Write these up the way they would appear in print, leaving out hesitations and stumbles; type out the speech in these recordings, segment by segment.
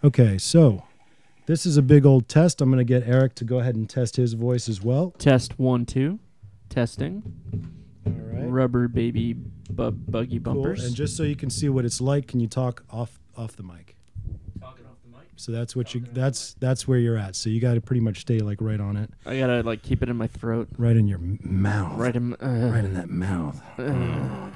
Okay, so this is a big old test. I'm going to get Eric to go ahead and test his voice as well. Test 1, 2. Testing. All right. Rubber baby buggy bumpers. Cool. And just so you can see what it's like, can you talk off the mic? Talking off the mic. So that's what that's where you're at. So you got to pretty much stay like right on it. I gotta like keep it in my throat. Right in your mouth. Right in that mouth.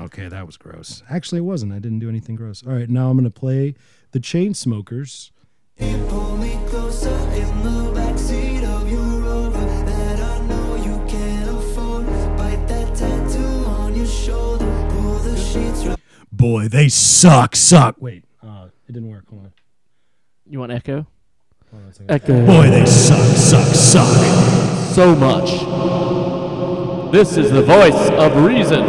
Okay, that was gross. Actually, it wasn't. I didn't do anything gross. All right, now I'm gonna play the Chainsmokers. Pull me closer in the backseat of your Rover that I know you can't afford. Bite that tattoo on your shoulder. Pull the sheets. Boy, they suck. Wait, it didn't work. Hold on. You want echo? Hold on a second. Echo. Boy, they suck. So much. This is the voice of reason.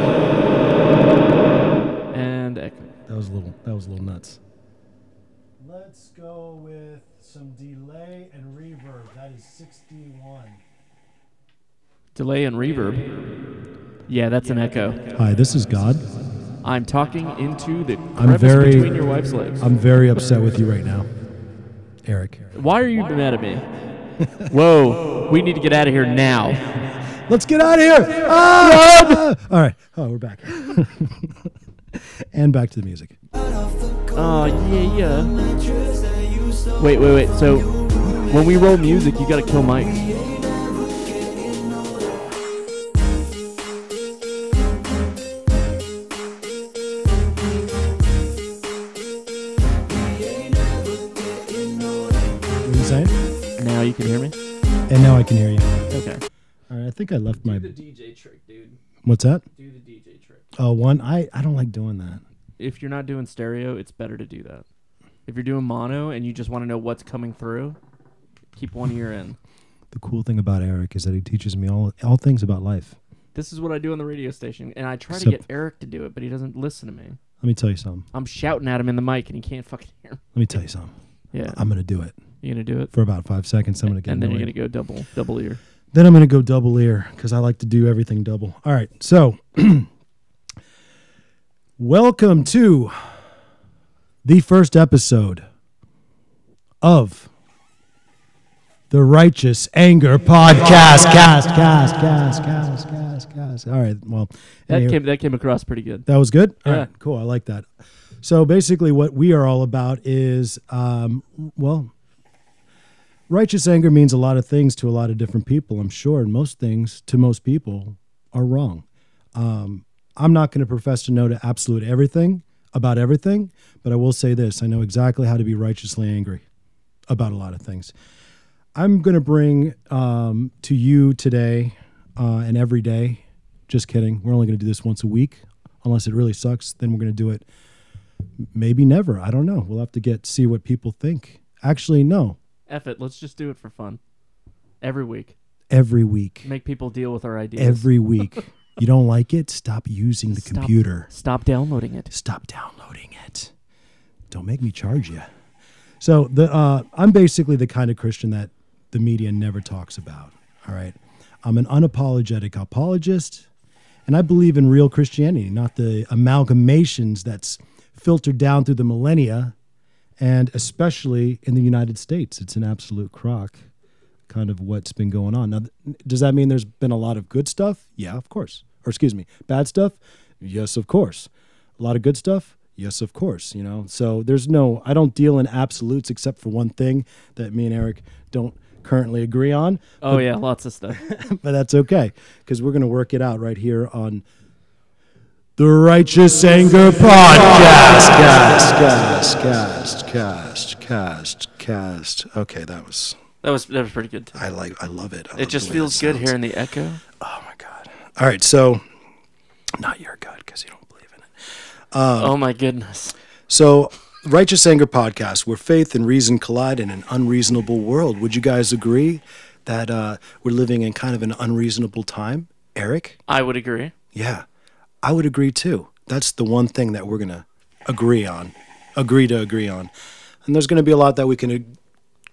And echo. That was a little nuts. Let's go with some delay and reverb. That is 61. Delay and reverb. Yeah, that's an echo. Hi, this is God. I'm talking into the crevice between your wife's legs. I'm very upset with you right now, Eric. Why are you mad at me? Whoa, we need to get out of here now. Let's get out of here! Ah! All right. Oh, we're back. And back to the music. Oh, yeah. Wait. So, when we roll music, you gotta kill Mike. What are you saying? Now you can hear me? And now I can hear you. Okay. All right, I think I left my... Do the DJ trick, dude. What's that? Do the DJ trick. Oh, one? I don't like doing that. If you're not doing stereo, it's better to do that. If you're doing mono and you just want to know what's coming through, keep one ear in. The cool thing about Eric is that he teaches me all things about life. This is what I do on the radio station, and I try to Except- get Eric to do it, but he doesn't listen to me. Let me tell you something. I'm shouting at him in the mic, and he can't fucking hear me. Let me tell you something. Yeah. I'm going to do it. You going to do it? For about 5 seconds, I'm going to get And then annoyed. you're going to go double ear. Then I'm going to go double ear because I like to do everything double. All right, so welcome to the first episode of the Righteous Anger Podcast. Cast. All right, well, That came across pretty good. that was good. All Yeah. right, cool. I like that. So basically, what we are all about is, righteous anger means a lot of things to a lot of different people, I'm sure, and most things to most people are wrong. I'm not going to profess to know to absolute everything about everything, but I will say this. I know exactly how to be righteously angry about a lot of things. I'm going to bring to you today and every day, just kidding, we're only going to do this once a week, unless it really sucks, then we're going to do it maybe never. I don't know. We'll have to see what people think. Actually, no. F it. Let's just do it for fun. Every week. Every week. Make people deal with our ideas. Every week. You don't like it? Stop using the computer. Stop downloading it. Stop downloading it. Don't make me charge you. So I'm basically the kind of Christian that the media never talks about. All right. I'm an unapologetic apologist, and I believe in real Christianity, not the amalgamations that's filtered down through the millennia, and especially in the United States. It's an absolute crock, kind of what's been going on. Now, does that mean there's been a lot of good stuff? Yeah, of course. Or excuse me, bad stuff? Yes, of course. A lot of good stuff? Yes, of course. You know, so I don't deal in absolutes except for one thing that me and Eric don't currently agree on. Oh, yeah, lots of stuff. But that's okay, because we're going to work it out right here on the Righteous Anger Podcast. Cast. Okay, that was pretty good too. I love it. It just feels good hearing the echo. Oh my God. All right, so not your God, because you don't believe in it. Oh my goodness. So Righteous Anger Podcast, where faith and reason collide in an unreasonable world. Would you guys agree that we're living in kind of an unreasonable time, Eric? I would agree. Yeah. I would agree too. That's the one thing that we're going to agree on. And there's going to be a lot that we can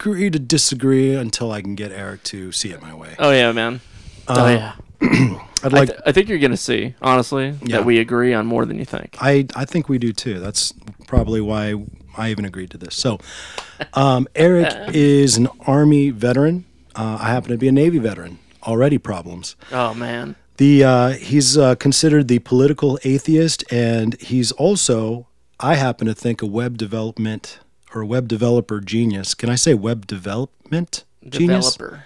agree to disagree until I can get Eric to see it my way. Oh, yeah, man. Yeah. I think you're going to see, honestly, that we agree on more than you think. I think we do too. That's probably why I even agreed to this. So, Eric is an Army veteran. I happen to be a Navy veteran. Already problems. Oh man. He's considered the political atheist, and he's also, I happen to think, a web development or a web developer genius. Can I say web development genius? Developer.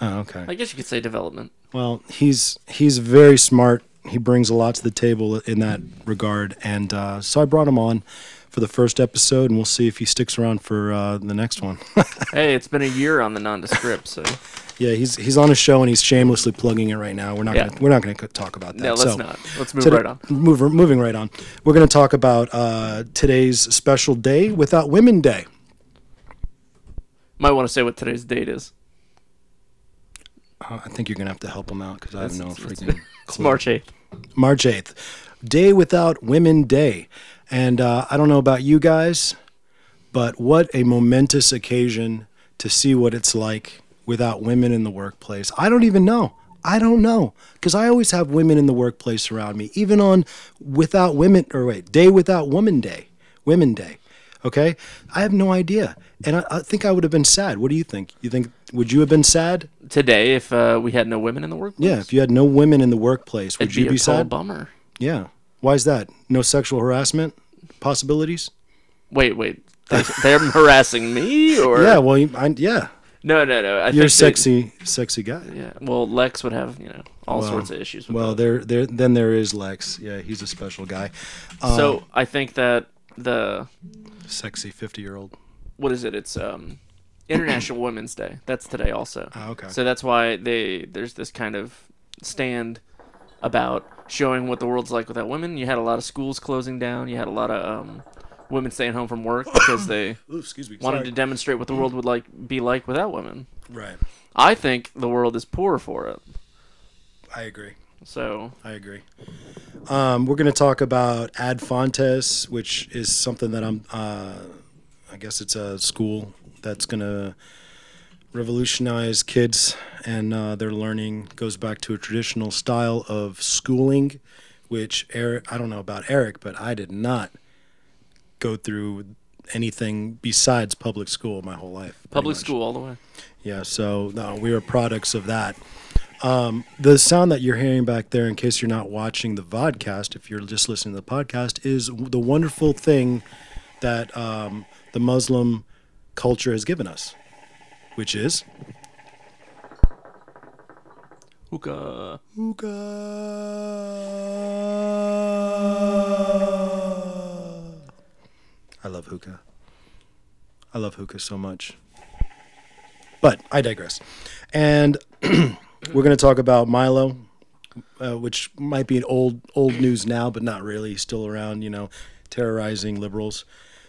Oh, okay. I guess you could say development. Well, he's very smart. He brings a lot to the table in that regard, and so I brought him on for the first episode, and we'll see if he sticks around for the next one. Hey, it's been a year on the nondescript, so Yeah, he's on a show, and he's shamelessly plugging it right now. We're not gonna talk about that. No, let's not. Let's move today, right on. Moving right on. We're gonna talk about today's special day, Without Women Day. Might want to say what today's date is. I think you're gonna have to help him out because I have no freaking It's clue. March 8th. March 8th, Day Without Women Day. And I don't know about you guys, but what a momentous occasion to see what it's like without women in the workplace. I don't even know. I don't know. Because I always have women in the workplace around me, even on Day Without Women Day. Women Day. Okay? I have no idea. And I think I would have been sad. What do you think? Would you have been sad? Today, if we had no women in the workplace? Yeah, if you had no women in the workplace, would it'd you be be a total sad? bummer. Yeah. Why is that? No sexual harassment possibilities? Wait. They're harassing me, or Yeah, well, yeah. No. You're a sexy guy. Yeah. Well, Lex would have all sorts of issues. With that. There is Lex. Yeah, he's a special guy. So I think that the Sexy 50-year-old. What is it? It's International Women's Day. That's today also. Oh, okay. So that's why there's this kind of stand about showing what the world's like without women. You had a lot of schools closing down. You had a lot of women staying home from work because they wanted to demonstrate what the world would be like without women. Right. I think the world is poor for it. I agree. So I agree. We're going to talk about Ad Fontes, which is something that I guess it's a school that's going to revolutionize kids and their learning. Goes back to a traditional style of schooling, which I don't know about Eric, but I did not go through anything besides public school my whole life. public school all the way. Yeah, so no, we are products of that. The sound that you're hearing back there, in case you're not watching the vodcast, if you're just listening to the podcast, is the wonderful thing that the Muslim culture has given us, which is Hookah. I love hookah. I love hookah so much. But I digress. And we're going to talk about Milo, which might be an old news now, but not really. He's still around, terrorizing liberals.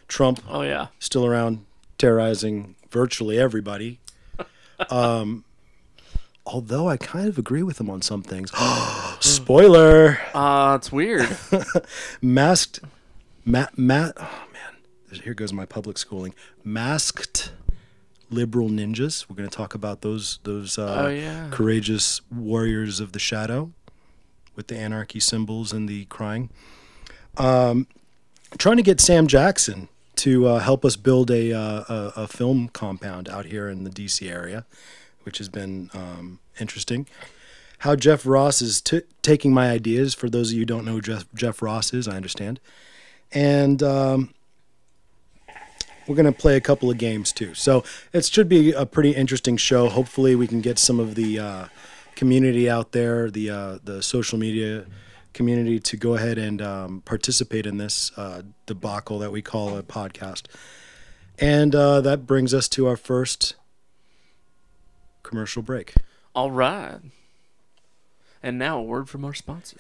Trump, Oh yeah. still around, terrorizing virtually everybody. Although I kind of agree with him on some things. Spoiler! It's weird. Masked, oh man, here goes my public schooling. Masked liberal ninjas. We're going to talk about those courageous warriors of the shadow with the anarchy symbols and the crying. Trying to get Sam Jackson to help us build a film compound out here in the DC area, which has been interesting. How Jeff Ross is taking my ideas. For those of you who don't know who Jeff Ross is, I understand. And we're going to play a couple of games too. So it should be a pretty interesting show. Hopefully we can get some of the community out there, the social media community, to go ahead and participate in this debacle that we call a podcast. And that brings us to our first commercial break. All right. And now a word from our sponsors.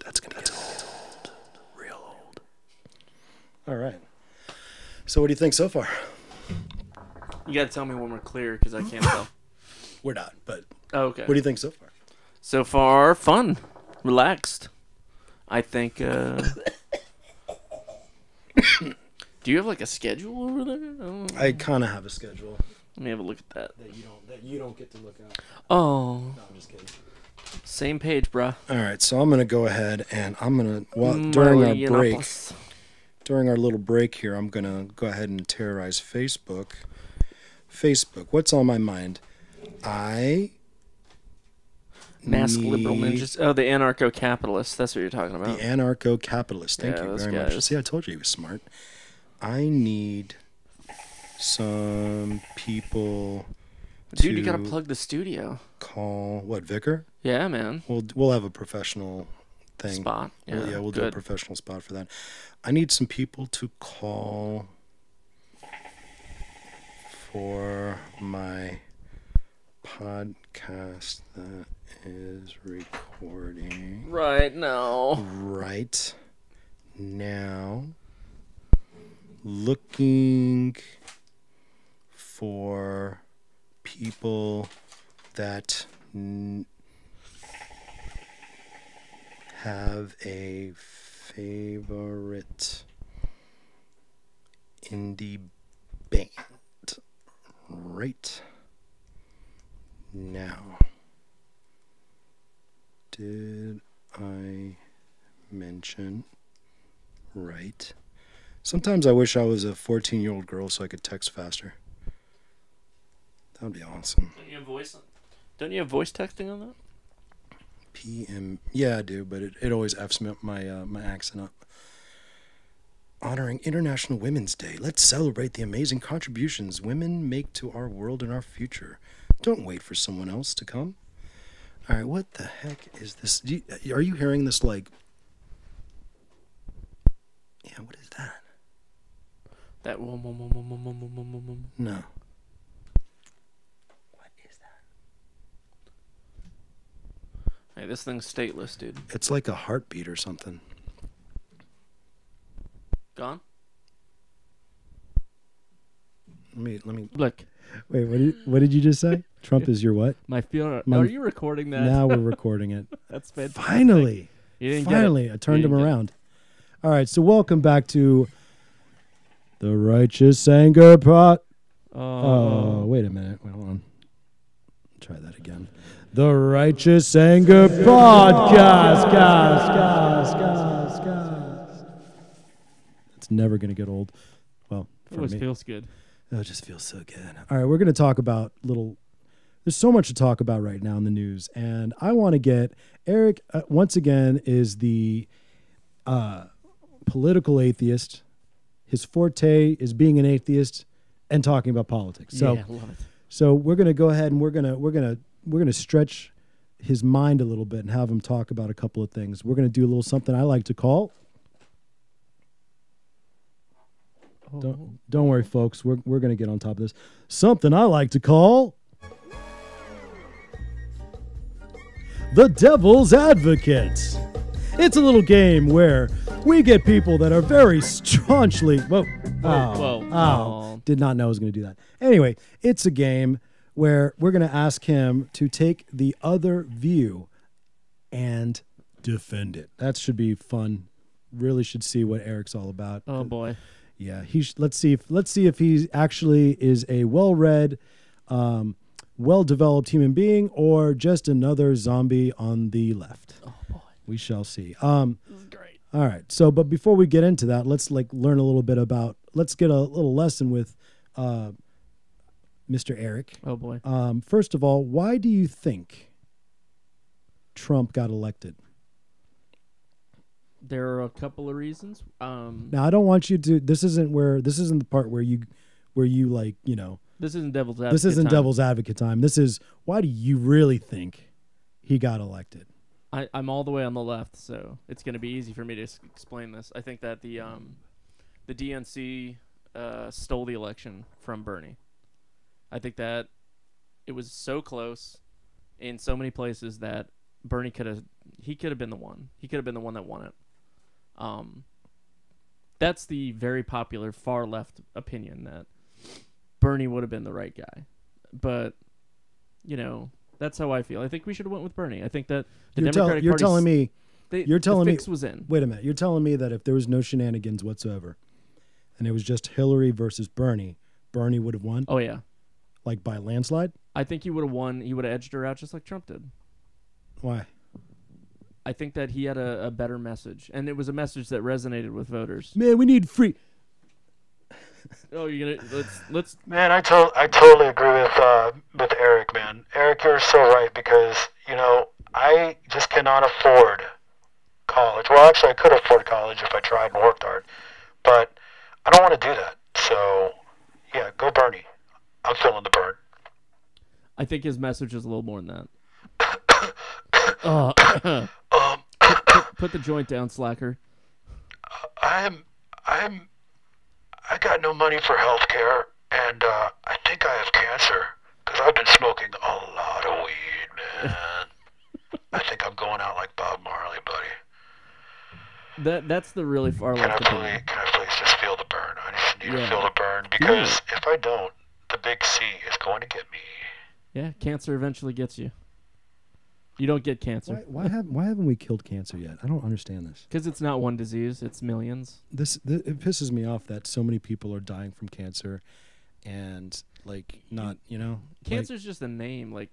That's going to get old. Real old. All right. So what do you think so far? You got to tell me when we're clear because I can't tell. We're not, but Oh, okay. what do you think so far? So far, fun, relaxed. I think. Do you have like a schedule over there? I kind of have a schedule Let me have a look at that. that you don't get to look at. Oh, No, I'm just kidding. Same page, bruh. All right, so I'm going to go ahead and I'm going to, during our break, during our little break here, I'm going to go ahead and terrorize Facebook. Facebook, what's on my mind? Mask liberal ninjas. Oh, the anarcho-capitalists. That's what you're talking about. The anarcho-capitalist. Thank you very much. See, I told you he was smart. I need some people. Dude, you gotta plug the studio. Call what, Vicar? Yeah, man. We'll have a professional thing. Spot. Yeah, we'll do a professional spot for that. I need some people to call for my podcast that is recording right now. Looking for people that have a favorite indie band right now. Did I mention right? Sometimes I wish I was a 14-year-old girl so I could text faster. That would be awesome. Don't you have voice texting on that? PM. Yeah, I do, but it always F's me up my accent up. Honoring International Women's Day. Let's celebrate the amazing contributions women make to our world and our future. Don't wait for someone else to come. All right, what the heck is this? Are you hearing this like... Yeah, what is that? That... No. What is that? Hey, this thing's stateless, dude. It's like a heartbeat or something. Gone? Let me... Look. Wait, what did you just say? Trump is your what? Are you recording that? Now we're recording it. That's fantastic. Finally. You didn't Finally, get it. I turned him around. All right, so welcome back to the Righteous Anger Pot. Oh, wait a minute. Wait, hold on. Try that again. The Righteous Anger Podcast. Guys. It's never going to get old. Well, it always feels good. Oh, it just feels so good. All right, we're going to talk about there's so much to talk about right now in the news, and I want to get Eric, once again, is the political atheist. His forte is being an atheist and talking about politics. So, yeah, I love it. So we're going to go ahead and we're going to stretch his mind a little bit and have him talk about a couple of things. We're going to do a little something I like to call... Don't worry, folks. We're going to get on top of this. Something I like to call the Devil's Advocate. It's a little game where we get people that are very staunchly... Whoa. Did not know I was going to do that. Anyway, it's a game where we're going to ask him to take the other view and defend it. That should be fun. Really should see what Eric's all about. Oh, boy. Yeah, let's see if he actually is a well-read, well-developed human being or just another zombie on the left. Oh boy, we shall see. This is great. All right. So, but before we get into that, let's learn a little bit about. Let's get a little lesson with Mr. Eric. Oh boy. First of all, why do you think Trump got elected? There are a couple of reasons. Now, I don't want you to. This isn't the part where you like, you know. This isn't devil's advocate. This isn't time. devil's advocate time. This is, why do you really think he got elected? I'm all the way on the left, so it's going to be easy for me to explain this. I think that the DNC stole the election from Bernie. I think that it was so close in so many places that Bernie could have been the one. He could have been the one that won it. That's the very popular far left opinion that Bernie would have been the right guy. But, you know, that's how I feel. I think we should have went with Bernie. I think that the Democratic Party... You're telling me... The fix was in. Wait a minute. You're telling me that if there was no shenanigans whatsoever and it was just Hillary versus Bernie, Bernie would have won? Oh, yeah. Like by a landslide? I think he would have won. He would have edged her out just like Trump did. Why? I think that he had a better message, and it was a message that resonated with voters. Man, we need free. Oh, you're gonna let's. Man, I totally agree with Eric, man. Eric, you're so right because I just cannot afford college. Well, actually, I could afford college if I tried and worked hard, but I don't want to do that. So, yeah, go Bernie. I'm feeling the burn. I think his message is a little more than that. Put the joint down, slacker. I got no money for health care, and I think I have cancer because I've been smoking a lot of weed, man. I think I'm going out like Bob Marley, buddy. That's the really far left opinion. Can I please just feel the burn? I just need to feel the burn because if I don't, the big C is going to get me. Yeah, cancer eventually gets you. You don't get cancer. Why haven't we killed cancer yet? I don't understand this. Because it's not one disease; it's millions. It pisses me off that so many people are dying from cancer, and Cancer's just a name, like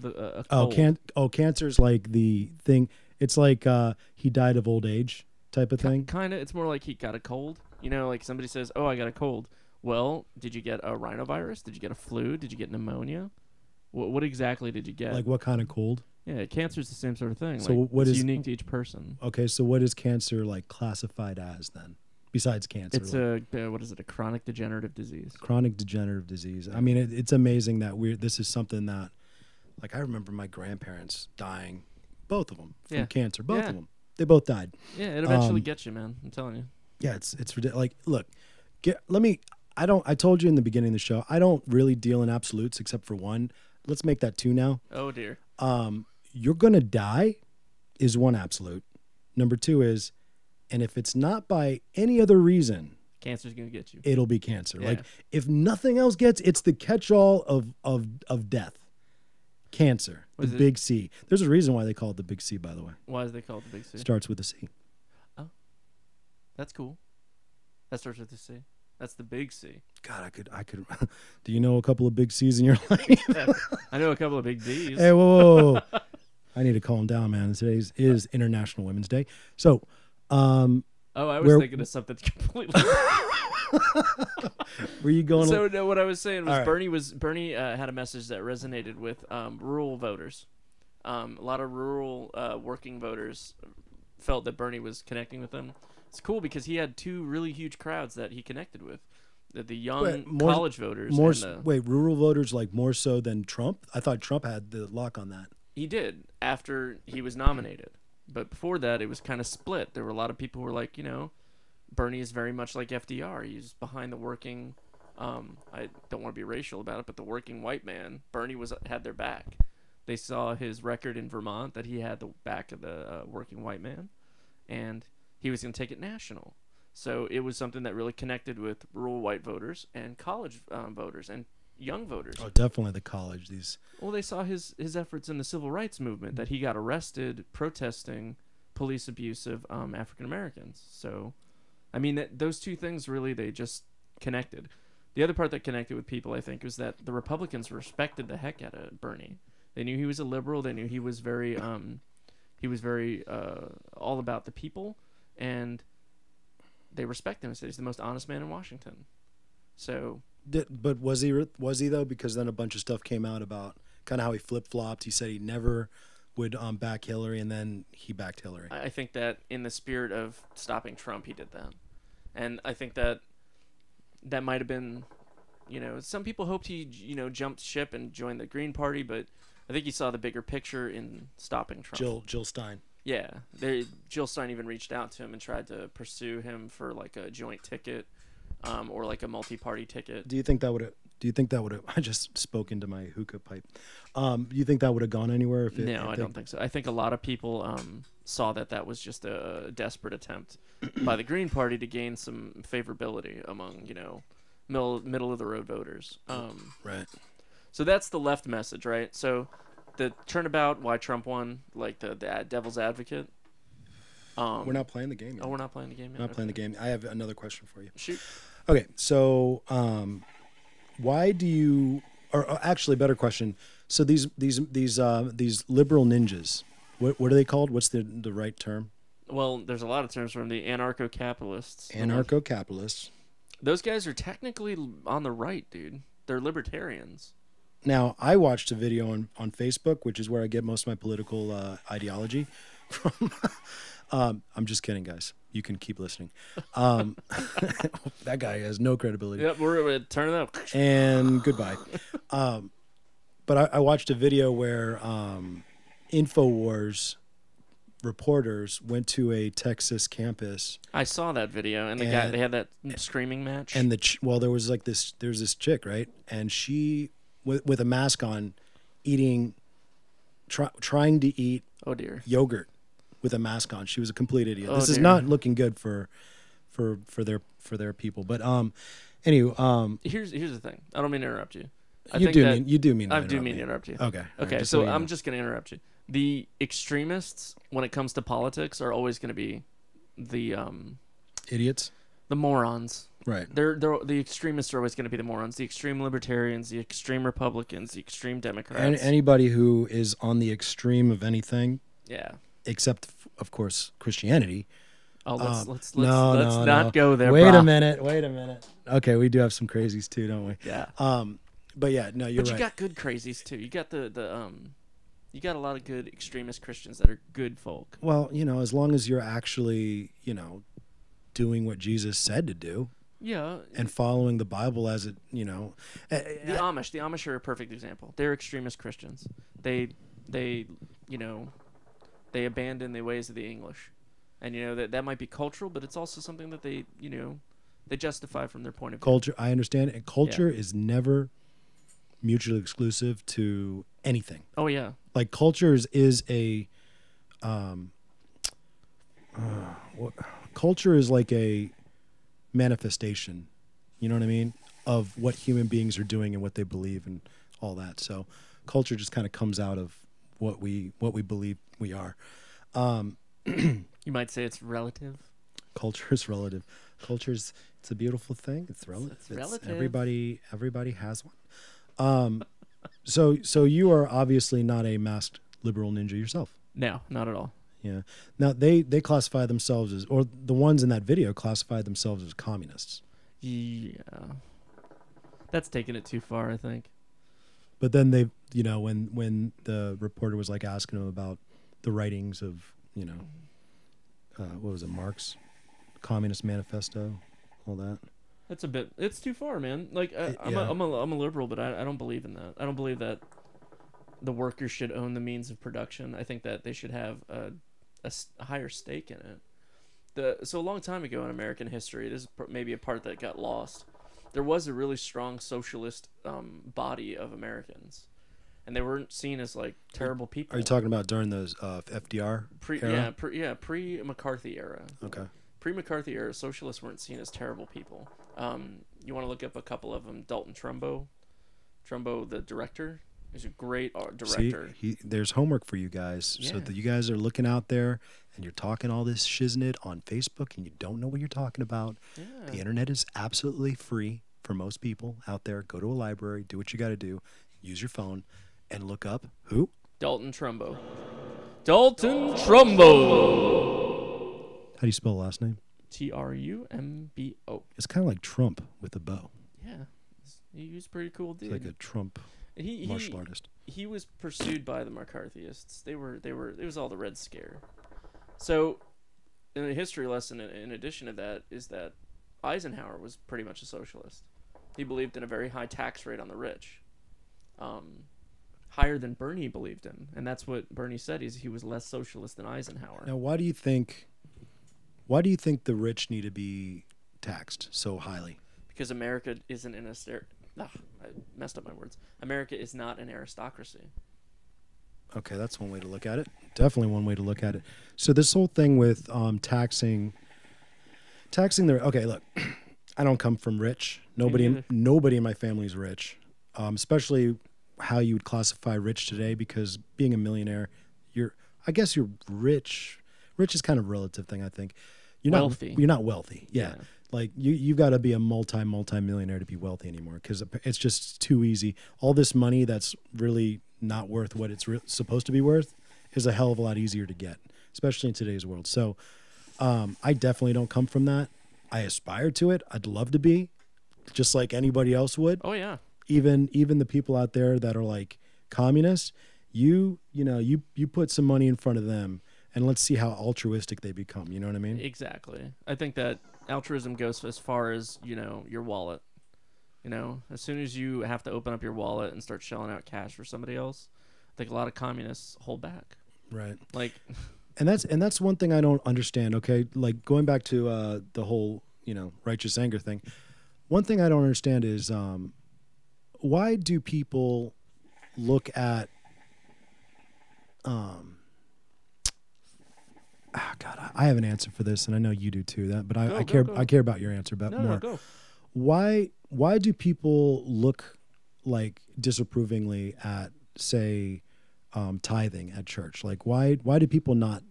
a cold. Cancer's like the thing. It's like he died of old age type of thing. Kind of. It's more like he got a cold. Like somebody says, "Oh, I got a cold." Well, did you get a rhinovirus? Did you get a flu? Did you get pneumonia? What exactly did you get? Like what kind of cold? Yeah, cancer's the same sort of thing. So it's unique to each person? Okay, so what is cancer like classified as then? Besides cancer, it's what is it? A chronic degenerative disease. Chronic degenerative disease. I mean, it's amazing that this is something that, like, I remember my grandparents dying, both of them from cancer. Both of them, they both died. Yeah, it eventually gets you, man. I'm telling you. Yeah, it's ridiculous. Like, look, I told you in the beginning of the show, I don't really deal in absolutes except for one. Let's make that two now. Oh dear. You're gonna die is one absolute. Number two is, and if it's not by any other reason, cancer's gonna get you. It'll be cancer. Yeah. Like if nothing else it's the catch-all of death. Cancer. The big C. There's a reason why they call it the big C, by the way. Why is they call it the big C? Starts with a C. Oh. That's cool. That starts with a C. That's the big C. God, I could. Do you know a couple of big C's in your life? I know a couple of big D's. Hey, whoa. I need to calm down, man. Today is International Women's Day. So, I was thinking of something completely. Were you going? So no, what I was saying was Bernie had a message that resonated with rural voters. A lot of rural working voters felt that Bernie was connecting with them. It's cool because he had two really huge crowds that he connected with. The young college voters. Rural voters like more so than Trump? I thought Trump had the lock on that. He did after he was nominated. But before that, it was kind of split. There were a lot of people who were like, Bernie is very much like FDR. He's behind the working, I don't want to be racial about it, but the working white man. Bernie had their back. They saw his record in Vermont that he had the back of the working white man. And he was going to take it national. So it was something that really connected with rural white voters and college voters and young voters. Oh, definitely the college. Well, they saw his efforts in the civil rights movement, that he got arrested protesting police abuse of African Americans. So, I mean, those two things really, they just connected. The other part that connected with people, I think, was that the Republicans respected the heck out of Bernie. They knew he was a liberal. They knew he was very all about the people, and they respect him. Said he's the most honest man in Washington. So, but was he though? Because then a bunch of stuff came out about kind of how he flip-flopped. He said he never would back Hillary, and then he backed Hillary. I think that in the spirit of stopping Trump, he did that, and I think that might have been, some people hoped he jumped ship and joined the Green Party, but I think he saw the bigger picture in stopping Trump. Jill Stein. Yeah, Jill Stein even reached out to him and tried to pursue him for like a joint ticket, or like a multi-party ticket. Do you think that would have? I just spoke into my hookah pipe. Do you think that would have gone anywhere? No, I don't think so. I think a lot of people saw that was just a desperate attempt by the Green Party to gain some favorability among middle of the road voters. Right. So that's the left message, right? So the turnabout, why Trump won, like the devil's advocate. We're not playing the game yet. Oh, we're not playing the game yet? Not playing the game. I have another question for you. Shoot. Okay, so why do you, or actually, better question. So these liberal ninjas, what are they called? What's the right term? Well, there's a lot of terms from the anarcho-capitalists. Anarcho-capitalists. Those guys are technically on the right, dude. They're libertarians. Now, I watched a video on Facebook, which is where I get most of my political ideology from. I'm just kidding, guys. You can keep listening. That guy has no credibility. Yep, we're turn it up. And goodbye. But I watched a video where InfoWars reporters went to a Texas campus. I saw that video, and the guy they had that screaming match. And there's this chick, right? And she with a mask on, eating, trying to eat yogurt with a mask on. She was a complete idiot. This is not looking good for their people. But anyway, here's the thing. I don't mean to interrupt you. I do mean to interrupt you. Okay. Okay. So I'm just gonna interrupt you. The extremists, when it comes to politics, are always going to be the idiots, the morons. Right. They're the extremists are always going to be the morons. The extreme libertarians, the extreme Republicans, the extreme Democrats. And anybody who is on the extreme of anything. Yeah. Except, of course, Christianity. Oh, let's not go there. Wait a minute. Okay, we do have some crazies too, don't we? Yeah. But yeah, no, you're right. But you got good crazies too. You got you got a lot of good extremist Christians that are good folk. Well, as long as you're actually, doing what Jesus said to do. Yeah. And following the Bible as it, The Amish are a perfect example. They're extremist Christians. They abandon the ways of the English. And that might be cultural, but it's also something that they justify from their point of view. Culture, I understand, and culture is never mutually exclusive to anything. Oh yeah. Like culture culture is like a manifestation, you know what I mean, of what human beings are doing and what they believe and all that. So culture just kind of comes out of what we believe we are. You might say it's relative. Culture is relative. It's a beautiful thing. It's relative. It's relative. Everybody has one. So you are obviously not a masked liberal ninja yourself. No, not at all. Yeah. Now they classify themselves as, or the ones in that video classify themselves as communists. Yeah. That's taking it too far, I think. But then they, when the reporter was like asking him about the writings of, what was it, Marx, Communist Manifesto, all that. It's too far, man. Like I'm a liberal, but I don't believe in that. I don't believe that the workers should own the means of production. I think that they should have a higher stake in it. So a long time ago in American history, this is maybe a part that got lost. There was a really strong socialist body of Americans, and they weren't seen as like terrible people. Are you talking about during those FDR era? Pre-McCarthy era. Okay. Pre-McCarthy era, socialists weren't seen as terrible people. You want to look up a couple of them. Dalton Trumbo, the director, is a great director. See, there's homework for you guys. Yeah. So that you guys are looking out there and you're talking all this shiznit on Facebook and you don't know what you're talking about. Yeah. The internet is absolutely free for most people out there. Go to a library, do what you got to do, use your phone, and look up who? Dalton Trumbo. Dalton Trumbo. How do you spell the last name? Trumbo. It's kind of like Trump with a bow. Yeah. He was a pretty cool dude. It's like a Trump martial artist. He was pursued by the McCarthyists. It was all the Red Scare. So, in a history lesson, in addition to that, is that Eisenhower was pretty much a socialist. He believed in a very high tax rate on the rich. Higher than Bernie believed in. And that's what Bernie said, he was less socialist than Eisenhower. Now, why do you think the rich need to be taxed so highly? Because America isn't I messed up my words. America is not an aristocracy. Okay, that's one way to look at it. Definitely one way to look at it. So this whole thing with taxing the, okay, look, I don't come from rich. Nobody in my family is rich. Especially how you would classify rich today, because being a millionaire, I guess you're rich. Rich is kind of a relative thing, I think. You're wealthy. You're not wealthy. Yeah. Like you've got to be a multi-millionaire to be wealthy anymore, because it's just too easy. All this money that's really not worth what it's supposed to be worth is a hell of a lot easier to get, especially in today's world. So I definitely don't come from that. I aspire to it. I'd love to be, just like anybody else would. Oh yeah. Even the people out there that are like communists, you put some money in front of them, and let's see how altruistic they become. You know what I mean? Exactly. I think that altruism goes as far as, your wallet. As soon as you have to open up your wallet and start shelling out cash for somebody else, I think a lot of communists hold back. Right. Like, and that's one thing I don't understand. Okay, like going back to the whole righteous anger thing. One thing I don't understand is why do people look at God, I have an answer for this, and I know you do too. But I care. Go. I care about your answer about more. No, go. Why do people look like disapprovingly at, say, tithing at church? Like, why do people not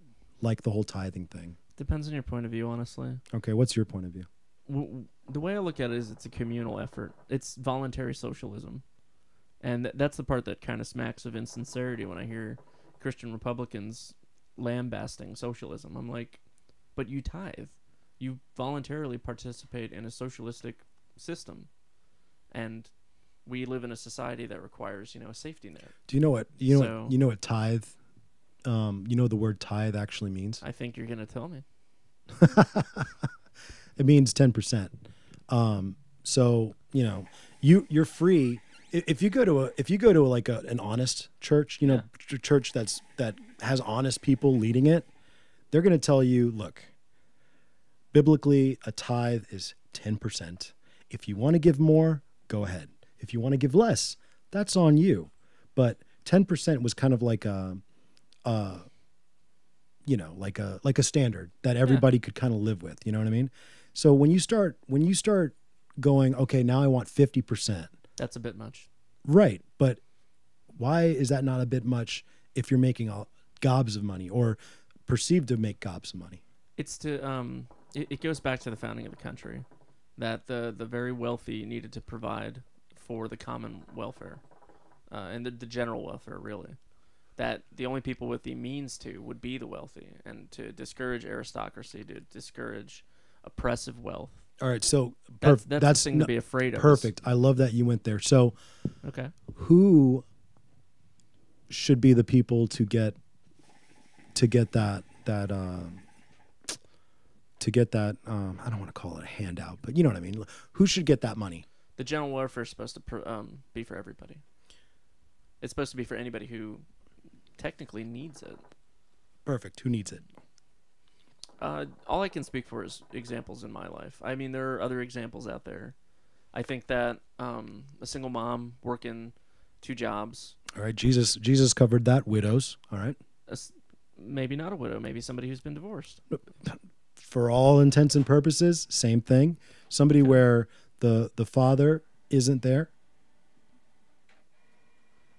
like the whole tithing thing? Depends on your point of view, honestly. Okay, what's your point of view? The way I look at it is it's a communal effort. It's voluntary socialism. And that's the part that kind of smacks of insincerity when I hear Christian Republicans lambasting socialism. I'm like, but you tithe. You voluntarily participate in a socialistic system. And we live in a society that requires, a safety net. Do you know what tithe? The word tithe actually means? I think you're gonna tell me. It means 10%. So you're free if you go to like an honest church, church that has honest people leading it. They're gonna tell you, look, biblically, a tithe is 10%. If you want to give more, go ahead. If you want to give less, that's on you. But 10% was kind of like a standard that everybody could kind of live with. You know what I mean? So when you start going, okay, now I want 50%. That's a bit much. Right. But why is that not a bit much if you're making gobs of money or perceived to make gobs of money? It's to it goes back to the founding of the country, that the very wealthy needed to provide for the common welfare, and the general welfare, really. That the only people with the means to would be the wealthy, and to discourage aristocracy, to discourage oppressive wealth. All right, so that's the thing to be afraid of. Perfect. I love that you went there. So, okay, who should be the people to get that I don't want to call it a handout, but you know what I mean. Who should get that money? The general welfare is supposed to be for everybody. It's supposed to be for anybody who technically needs it. Perfect. Who needs it? All I can speak for is examples in my life. I mean, there are other examples out there. I think that a single mom working 2 jobs. All right, Jesus covered that. Widows. All right. Maybe not a widow. Maybe somebody who's been divorced. For all intents and purposes, same thing. Somebody where the father isn't there.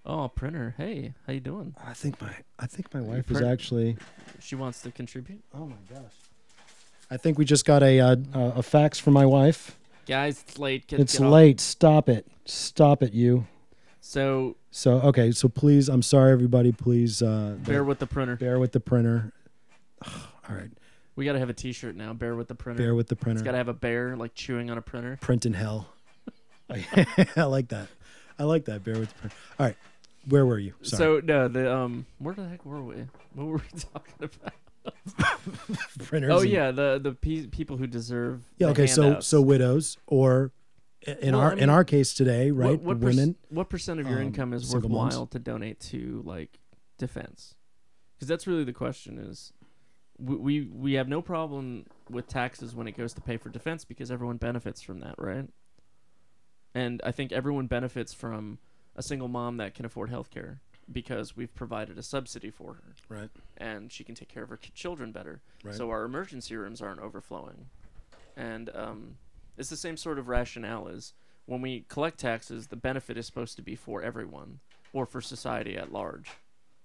Oh, printer. Hey, how you doing? I think my wife is actually. She wants to contribute. Oh my gosh. I think we just got a fax from my wife. Guys, it's late. It's late. Stop it. Stop it, you. So okay. So please, I'm sorry, everybody. Please bear with the printer. Bear with the printer. All right. We gotta have a T-shirt now. Bear with the printer. Bear with the printer. It's gotta have a bear like chewing on a printer. Print in hell. I like that. I like that. Bear with the printer. All right. Where were you? Sorry. So no, where the heck were we? What were we talking about? Printers. Oh yeah, the people who deserve. Yeah. Okay. Handouts. So widows, or in our case today, right? What women. What percent of your income is worthwhile to donate to like defense? Because that's really the question. Is we have no problem with taxes when it goes to pay for defense because everyone benefits from that, right? And I think everyone benefits from a single mom that can afford health care because we've provided a subsidy for her. Right. And she can take care of her children better. Right. So our emergency rooms aren't overflowing. And it's the same sort of rationale as when we collect taxes, the benefit is supposed to be for everyone or for society at large.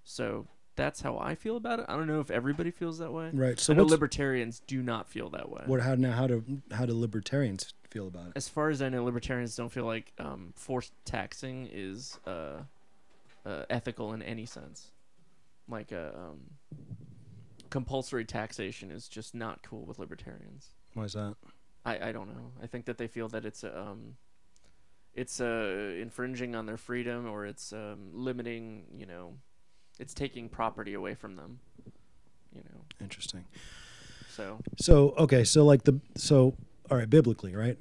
So that's how I feel about it. I don't know if everybody feels that way. Right. So I know libertarians do not feel that way. How do libertarians feel about it? As far as I know, libertarians don't feel like forced taxing is ethical in any sense. Like compulsory taxation is just not cool with libertarians. Why is that? I don't know. I think that they feel that it's infringing on their freedom, or it's limiting, it's taking property away from them, Interesting. So okay, so like all right, biblically, right?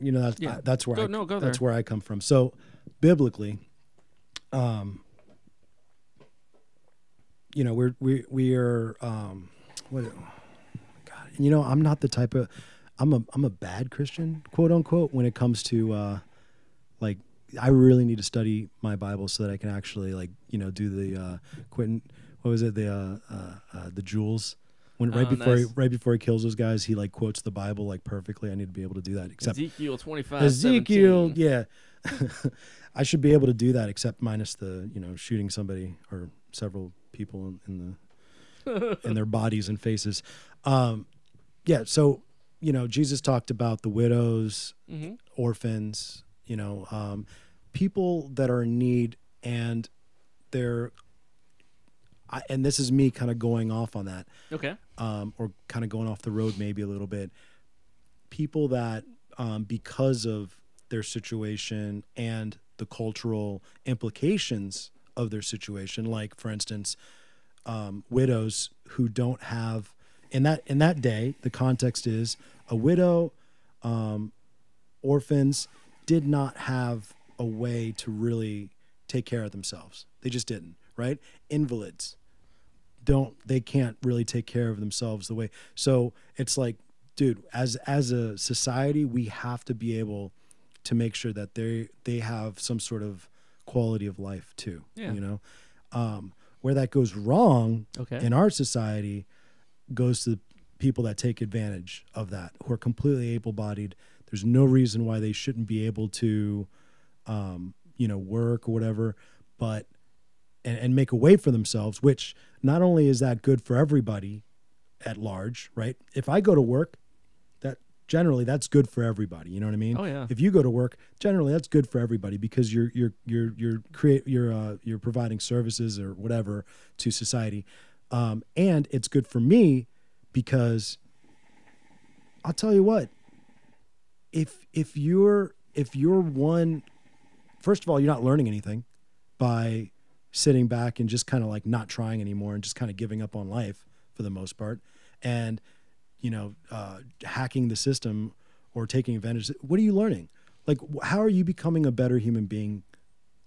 That's where go that's there. where I come from. So biblically, we are what God, I'm not the type of I'm a bad Christian, quote unquote, when it comes to like I really need to study my Bible so that I can actually do the Quentin, what was it, the Jules, when right before he kills those guys, he like quotes the Bible like perfectly. I need to be able to do that. Except Ezekiel 25. Ezekiel, yeah. I should be able to do that, except minus the shooting somebody or several people in their bodies and faces. Yeah, so Jesus talked about the widows, orphans, people that are in need, and and this is me kind of going off on that. Okay. Or kind of going off the road maybe a little bit. People that, because of their situation and the cultural implications of their situation, like for instance, widows who don't have, in that day, the context is a widow, orphans did not have a way to really take care of themselves. They just didn't, right? Invalids they can't really take care of themselves the way. So it's like, dude, as a society, we have to be able to make sure that they have some sort of quality of life too. Yeah. Where that goes wrong Okay. in our society goes to people that take advantage of that, who are completely able-bodied. There's no reason why they shouldn't be able to, work or whatever, but and make a way for themselves, which not only is that good for everybody at large, right? If I go to work, generally that's good for everybody. You know what I mean? Oh yeah. If you go to work, generally that's good for everybody because you're providing services or whatever to society, and it's good for me because I'll tell you what, if you're one, first of all, you're not learning anything by sitting back and just kind of like not trying anymore and just kind of giving up on life for the most part, and hacking the system or taking advantage. What are you learning? Like, how are you becoming a better human being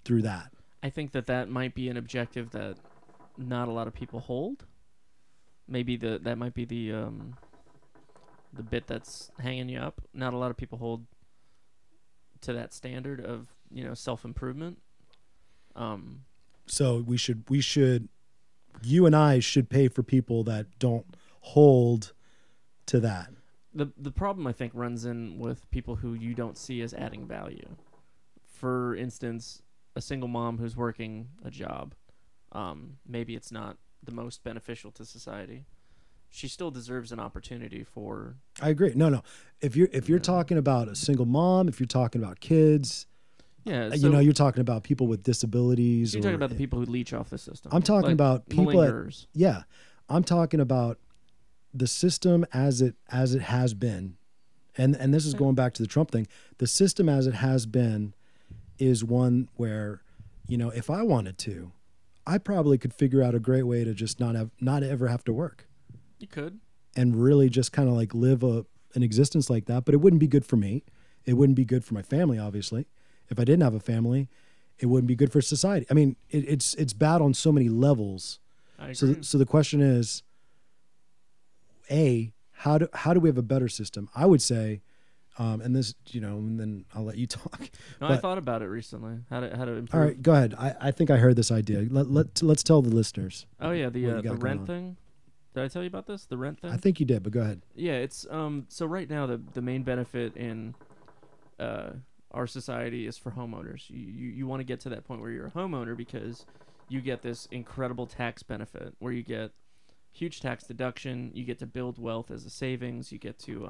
through that? I think that might be an objective that not a lot of people hold. Maybe that might be the bit that's hanging you up. Not a lot of people hold to that standard of self-improvement. So we should, you and I should pay for people that don't hold to that. The problem I think runs in with people who you don't see as adding value. For instance, a single mom who's working a job, maybe it's not the most beneficial to society. She still deserves an opportunity for. I agree. No. If you're talking about a single mom, if you're talking about kids, yeah, so you're talking about people with disabilities. You're talking about the people who leech off the system. I'm talking about people malingerers. I'm talking about the system as it has been, and this is going back to the Trump thing. The system as it has been is one where, if I wanted to, I probably could figure out a great way to just not ever have to work. You could. And really just kind of like live an existence like that, but it wouldn't be good for me. It wouldn't be good for my family, obviously. If I didn't have a family, it wouldn't be good for society. I mean, it's bad on so many levels. I agree. So the question is, how do we have a better system? I would say, and this, and then I'll let you talk. No, I thought about it recently. How to improve. All right, go ahead. I think I heard this idea. Let's tell the listeners. Oh yeah, the rent on. thing. Did I tell you about this? The rent thing? I think you did, but go ahead. Yeah, it's so right now the main benefit in our society is for homeowners. You want to get to that point where you're a homeowner because you get this incredible tax benefit where you get huge tax deduction, you get to build wealth as a savings, you get to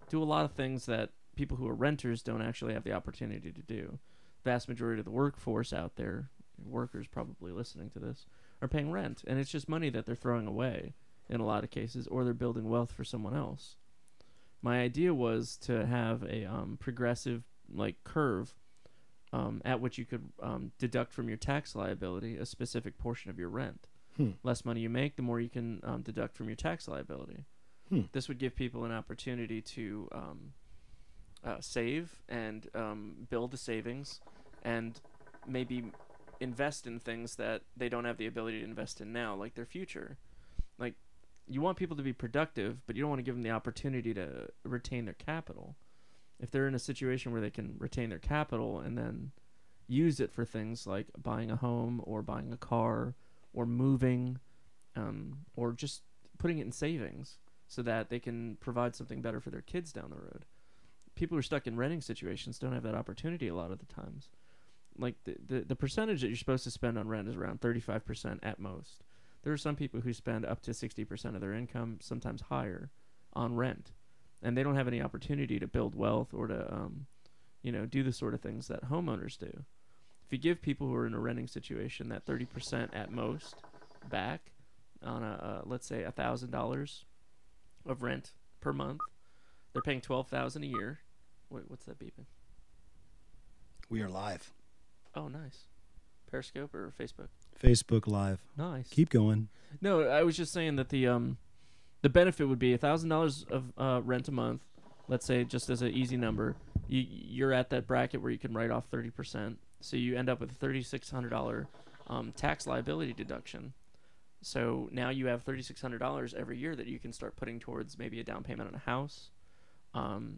do a lot of things that people who are renters don't actually have the opportunity to do. Vast majority of the workforce out there workers probably listening to this, are paying rent, and it's just money that they're throwing away in a lot of cases, or they're building wealth for someone else. My idea was to have a progressive like curve at which you could deduct from your tax liability a specific portion of your rent. Less money you make, the more you can deduct from your tax liability. This would give people an opportunity to save and build the savings and maybe invest in things that they don't have the ability to invest in now, like their future. Like, you want people to be productive, but you don't want to give them the opportunity to retain their capital. If they're in a situation where they can retain their capital and then use it for things like buying a home or buying a car or moving or just putting it in savings so that they can provide something better for their kids down the road. People who are stuck in renting situations don't have that opportunity a lot of the times. Like the percentage that you're supposed to spend on rent is around 35% at most. There are some people who spend up to 60% of their income, sometimes higher, on rent. And they don't have any opportunity to build wealth or to, do the sort of things that homeowners do. If you give people who are in a renting situation that 30% at most back on let's say $1,000 of rent per month, they're paying $12,000 a year. Wait, what's that beeping? We are live. Oh, nice. Periscope or Facebook? Facebook Live. Nice. Keep going. No, I was just saying that the benefit would be $1,000 of rent a month. Let's say, just as an easy number, you're at that bracket where you can write off 30%. So you end up with a $3,600 tax liability deduction. So now you have $3,600 every year that you can start putting towards maybe a down payment on a house,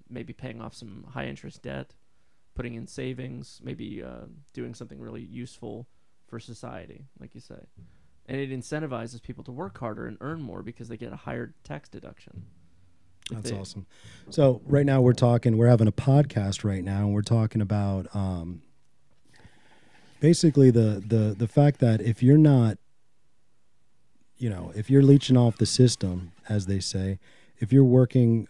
maybe paying off some high interest debt, putting in savings, maybe doing something really useful for society, like you say. And it incentivizes people to work harder and earn more because they get a higher tax deduction. That's awesome. So right now we're having a podcast right now, and we're talking about basically the fact that if you're not, if you're leeching off the system, as they say, if you're working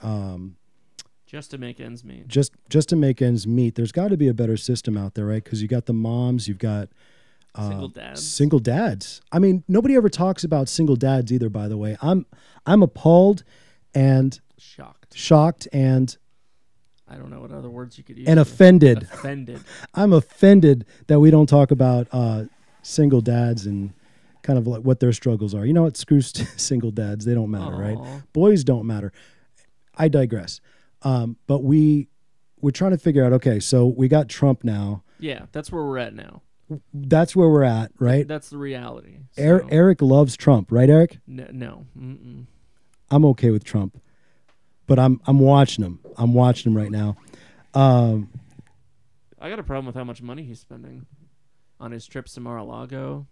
just to make ends meet, just to make ends meet, there's got to be a better system out there, right? Because you got the moms, you've got single dads. I mean, nobody ever talks about single dads either, by the way. I'm appalled and shocked and I don't know what other words you could use. And offended. I'm offended that we don't talk about single dads and kind of like what their struggles are. You know what? Screw single dads. They don't matter, right? Boys don't matter. I digress. But we're trying to figure out, okay, so we got Trump now. Yeah, that's where we're at now. That's where we're at, right? That's the reality. So. Eric loves Trump, right, Eric? No. Mm-mm. I'm okay with Trump, but I'm watching him. I'm watching him right now. I got a problem with how much money he's spending on his trips to Mar-a-Lago,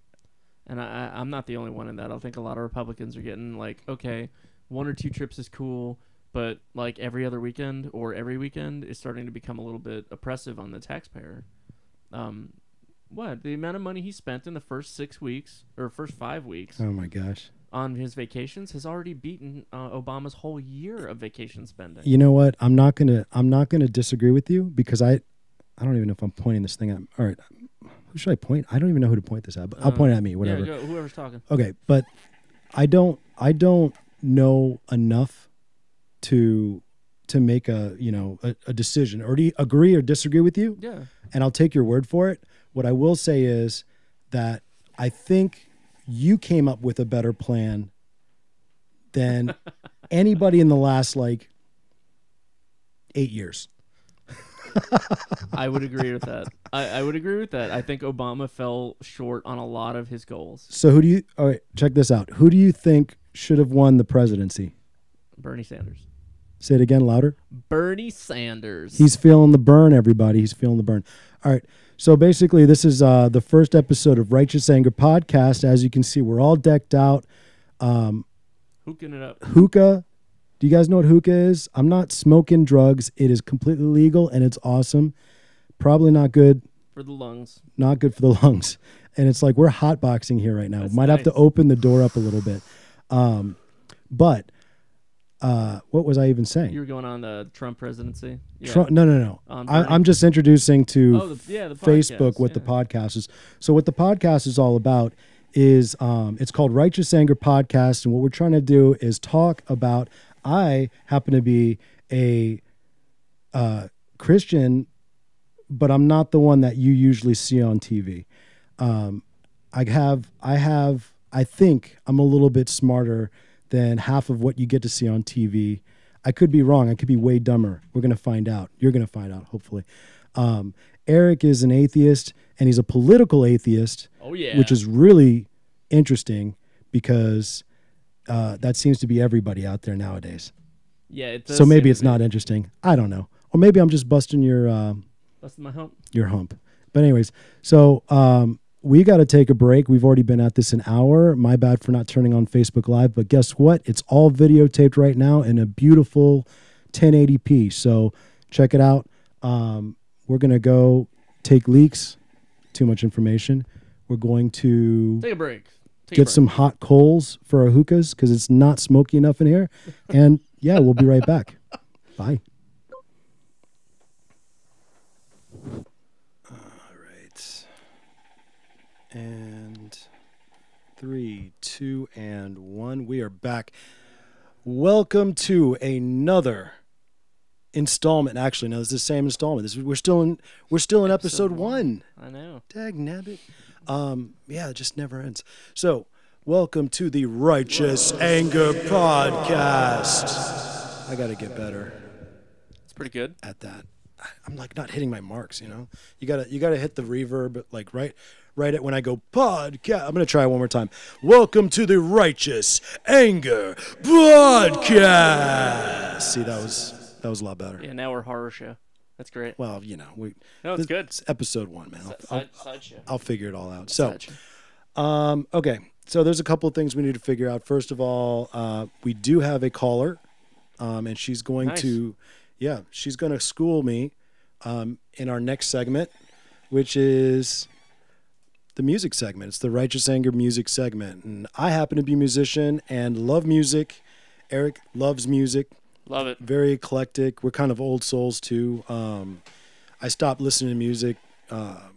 and I'm not the only one in that. I think a lot of Republicans are getting like, okay, 1 or 2 trips is cool, but like every other weekend or every weekend is starting to become a little bit oppressive on the taxpayer. The amount of money he spent in the first 6 weeks or first 5 weeks. Oh my gosh. On his vacations has already beaten Obama's whole year of vacation spending. You know what? I'm not gonna disagree with you because I don't even know if I'm pointing this thing at. All right, who should I point? I don't even know who to point this at. But I'll point it at me. Whatever. Yeah, whoever's talking. Okay, but I don't know enough to make a decision or to agree or disagree with you. Yeah. And I'll take your word for it. What I will say is that I think you came up with a better plan than anybody in the last 8 years. I would agree with that. I would agree with that. I think Obama fell short on a lot of his goals. So all right, check this out. Who do you think should have won the presidency? Bernie Sanders. Say it again, louder. Bernie Sanders. He's feeling the burn, everybody. He's feeling the burn. All right. So basically, this is the first episode of Righteous Anger Podcast. As you can see, we're all decked out. Hooking it up. Hookah. Do you guys know what hookah is? I'm not smoking drugs. It is completely legal, and it's awesome. Probably not good. For the lungs. Not good for the lungs. And it's like we're hotboxing here right now. That's Might nice. have to open the door up a little bit. But what was I even saying? You were going on the Trump presidency. Yeah. Trump, no. On Bernie. I'm just introducing to the Facebook podcast, what the podcast is. So what the podcast is all about is it's called Righteous Anger Podcast, and what we're trying to do is talk about. I happen to be a Christian, but I'm not the one that you usually see on TV. I think I'm a little bit smarter than half of what you get to see on TV. I could be wrong. I could be way dumber. We're going to find out. You're going to find out, hopefully. Eric is an atheist, and he's a political atheist, which is really interesting because that seems to be everybody out there nowadays. Yeah, it does. So maybe it's not interesting. I don't know. Or maybe I'm just busting busting my hump. Your hump. But anyways, so we got to take a break. We've already been at this an hour. My bad for not turning on Facebook Live. But guess what? It's all videotaped right now in a beautiful 1080p. So check it out. We're going to go take leaks. Too much information. We're going to take a break. Get some hot coals for our hookahs because it's not smoky enough in here. And yeah, we'll be right back. Bye. And 3, 2, and 1. We are back. Welcome to another installment. Actually, no, this is the same installment. We're still in episode 1. I know. Dag nabbit. Yeah, it just never ends. So, welcome to the Righteous Anger Podcast. I got to get better. It's pretty good at that. I'm like not hitting my marks, you know. You gotta hit the reverb, like right at when I go podcast. I'm gonna try it one more time. Welcome to the Righteous Anger Podcast. See, that was a lot better. Yeah, now we're horror show. That's great. Well, you know, it's good. It's episode 1, man. Side show. I'll figure it all out. So, okay. So there's a couple of things we need to figure out. First of all, we do have a caller, and she's going to. Yeah, she's going to school me in our next segment, which is the music segment. It's the Righteous Anger music segment. And I happen to be a musician and love music. Eric loves music. Love it. Very eclectic. We're kind of old souls, too. I stopped listening to music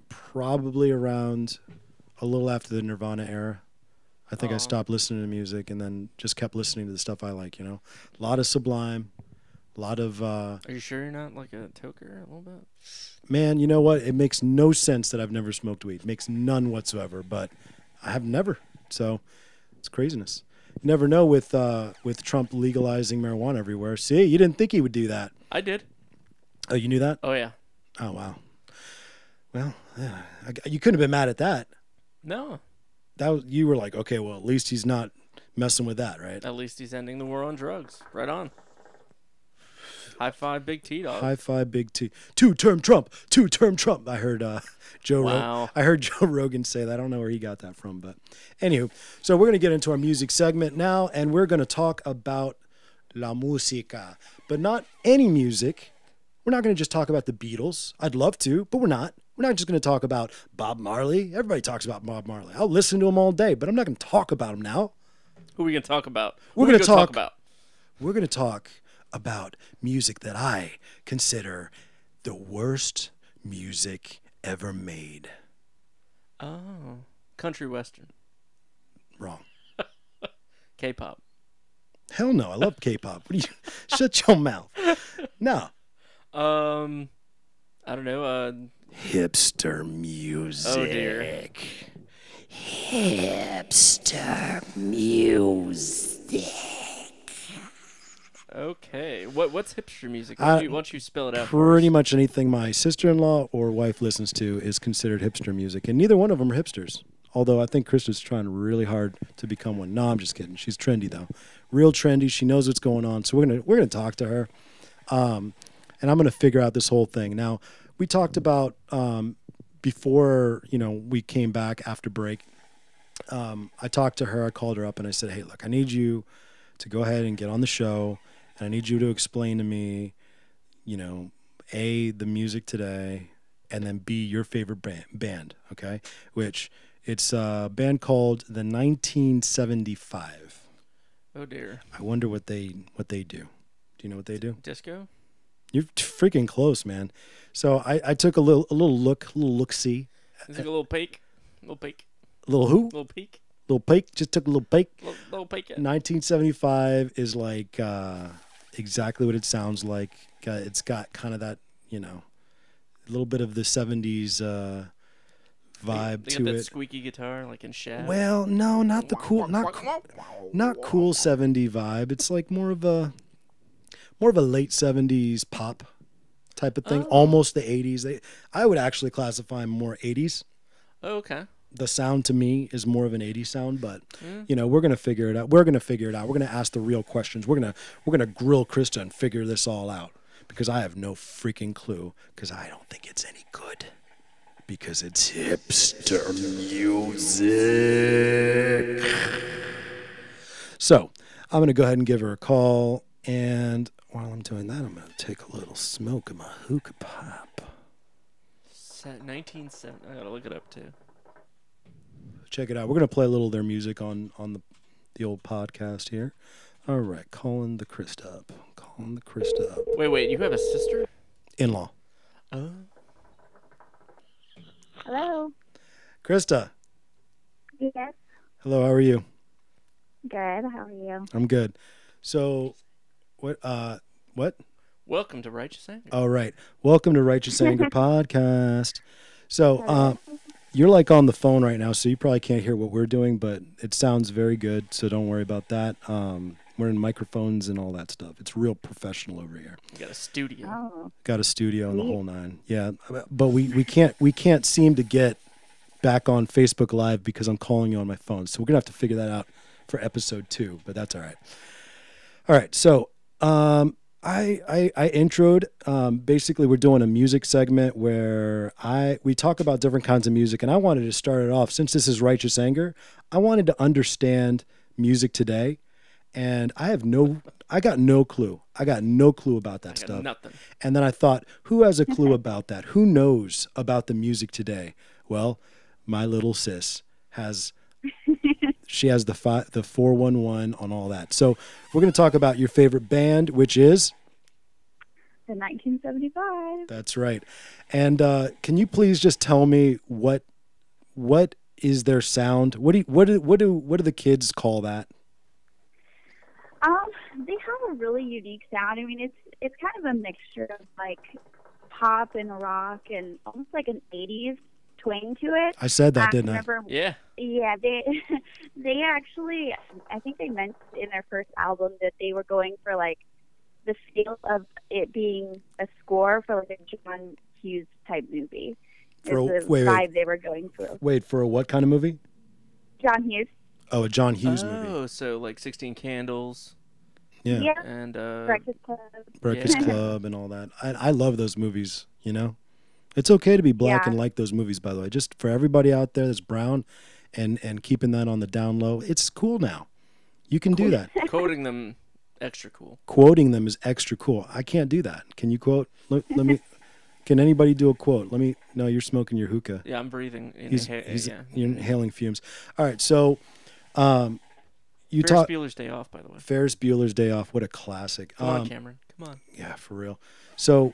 probably around a little after the Nirvana era. I think I stopped listening to music and then just kept listening to the stuff I like, you know. A lot of Sublime. A lot of... Are you sure you're not like a toker a little bit? Man, you know what? It makes no sense that I've never smoked weed. It makes none whatsoever, but I have never. So it's craziness. You never know with Trump legalizing marijuana everywhere. See, you didn't think he would do that. I did. Oh, you knew that? Oh, yeah. Oh, wow. Well, yeah, you couldn't have been mad at that. No. You were like, okay, well, at least he's not messing with that, right? At least he's ending the war on drugs. Right on. High five, Big T, dog. High five, Big T. Two-term Trump. Two-term Trump. I heard Joe Rogan say that. I don't know where he got that from, but anywho. So we're going to get into our music segment now, and we're going to talk about la música, but not any music. We're not going to just talk about the Beatles. I'd love to, but we're not. We're not just going to talk about Bob Marley. Everybody talks about Bob Marley. I'll listen to him all day, but I'm not going to talk about him now. Who are we going to talk about? We're going to talk about music that I consider the worst music ever made. Oh, country western. Wrong. K-pop. Hell no, I love K-pop. What do you? Shut your mouth. No. I don't know. Hipster music. Oh dear. Hipster music. Okay. What's hipster music? Why don't you spell it out? Pretty much anything my sister-in-law or wife listens to is considered hipster music, and neither one of them are hipsters. Although I think Krista's trying really hard to become one. No, I'm just kidding. She's trendy though, real trendy. She knows what's going on, so we're gonna talk to her, and I'm gonna figure out this whole thing. Now, we talked about before we came back after break. I talked to her. I called her up and I said, "Hey, look, I need you to go ahead and get on the show. And I need you to explain to me, A, the music today, and then B, your favorite band, okay? Which it's a band called the 1975. Oh dear. I wonder what they do. Do you know what they do? Disco? You're freaking close, man. So I took a little look see. Is it a little peek? Little peek. Little who? Little peek. Little peek. Just took a little peek. Little peek. 1975 is like exactly what it sounds like. It's got kind of that, a little bit of the 70s vibe they to got that it. squeaky guitar like in Shaft. Well, no, not the cool, not cool 70 vibe. It's like more of a late 70s pop type of thing, almost the 80s. I would actually classify them more 80s. Oh, okay. The sound to me is more of an 80s sound, but we're gonna figure it out. We're gonna ask the real questions. We're gonna grill Krista and figure this all out, because I have no freaking clue, because I don't think it's any good, because it's hipster music. So I'm gonna go ahead and give her a call, and while I'm doing that, I'm gonna take a little smoke of my hookah pipe. 1970. I gotta look it up too. Check it out. We're going to play a little of their music on the old podcast here. All right. Calling the Krista up. Wait. You have a sister? In-law. Oh. Hello. Krista. Yes. Hello. How are you? Good. How are you? I'm good. So, what? Welcome to Righteous Anger. All right. Welcome to Righteous Anger Podcast. So, you're like on the phone right now, so you probably can't hear what we're doing, but it sounds very good, so don't worry about that. We're in microphones and all that stuff. It's real professional over here. You got a studio. Oh. Got a studio and the whole nine. Yeah, but we can't seem to get back on Facebook Live because I'm calling you on my phone. So we're gonna have to figure that out for episode 2, but that's all right. All right, so I introed. Basically, we're doing a music segment where we talk about different kinds of music, and I wanted to start it off, since this is Righteous Anger. I wanted to understand music today, and I got no clue. I got no clue about that stuff. Nothing. And then I thought, who has a clue about that? Who knows about the music today? Well, my little sis has. She has the 411 on all that. So we're going to talk about your favorite band, which is? The 1975. That's right. And can you please just tell me what is their sound? What do the kids call that? They have a really unique sound. I mean, it's kind of a mixture of like pop and rock and almost like an 80s twang to it. I said that, didn't I? Yeah. Yeah, they actually, I think they mentioned in their first album that they were going for like the feel of it being a score for like a John Hughes type movie. It's the vibe they were going for. Wait, for a what kind of movie? John Hughes. Oh, a John Hughes movie. Oh, so like 16 Candles. Yeah. Yeah. And Breakfast Club. Breakfast Club and all that. I love those movies, It's okay to be black and like those movies, by the way. Just for everybody out there that's brown and keeping that on the down low, it's cool now. You can do that. Quoting them, extra cool. Quoting them is extra cool. I can't do that. Can you quote? Let me. Can anybody do a quote? No, you're smoking your hookah. Yeah, I'm breathing. You're inhaling fumes. All right, so you Ferris talk. Bueller's Day Off, by the way. Ferris Bueller's Day Off. What a classic. Come on, Cameron. Come on. Yeah, for real. So,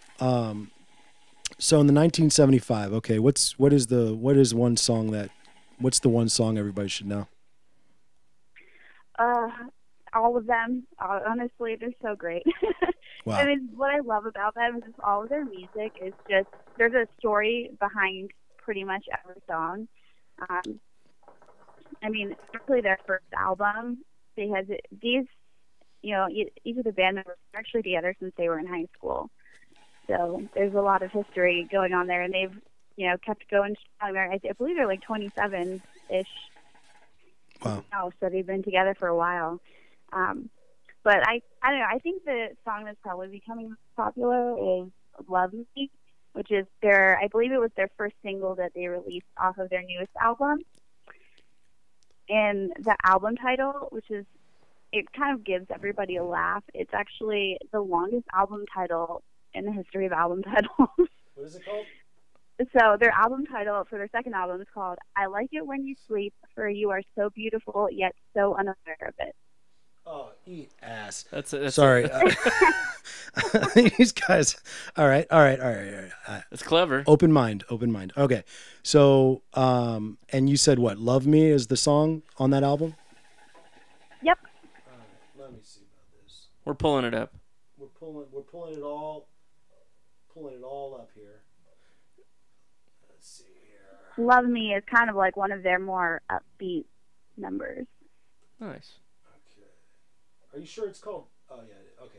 so in the 1975, okay, what's the one song everybody should know? All of them. Honestly, they're so great. Wow. I mean, what I love about them is all of their music is just, there's a story behind pretty much every song. I mean, especially their first album, they had these, each of the band members were actually together since they were in high school. So there's a lot of history going on there, and they've, kept going strong. I believe they're like 27-ish. Wow. Now, so they've been together for a while. But I don't know. I think the song that's probably becoming popular is "Love Me," which is I believe it was their first single that they released off of their newest album. And the album title, it kind of gives everybody a laugh. It's actually the longest album title in the history of album titles. What is it called? So their album title for their second album is called "I Like It When You Sleep, for You Are So Beautiful Yet So Unaware of It." Oh, eat ass. That's it. Sorry. These guys. All right. It's clever. Open mind. Okay. So, and you said what? Love Me is the song on that album? Yep. All right. Let me see about this. We're pulling it up. We're pulling it all up here. Let's see here. Love Me is kind of like one of their more upbeat numbers. Nice. Okay. Are you sure it's called? Oh yeah. Okay.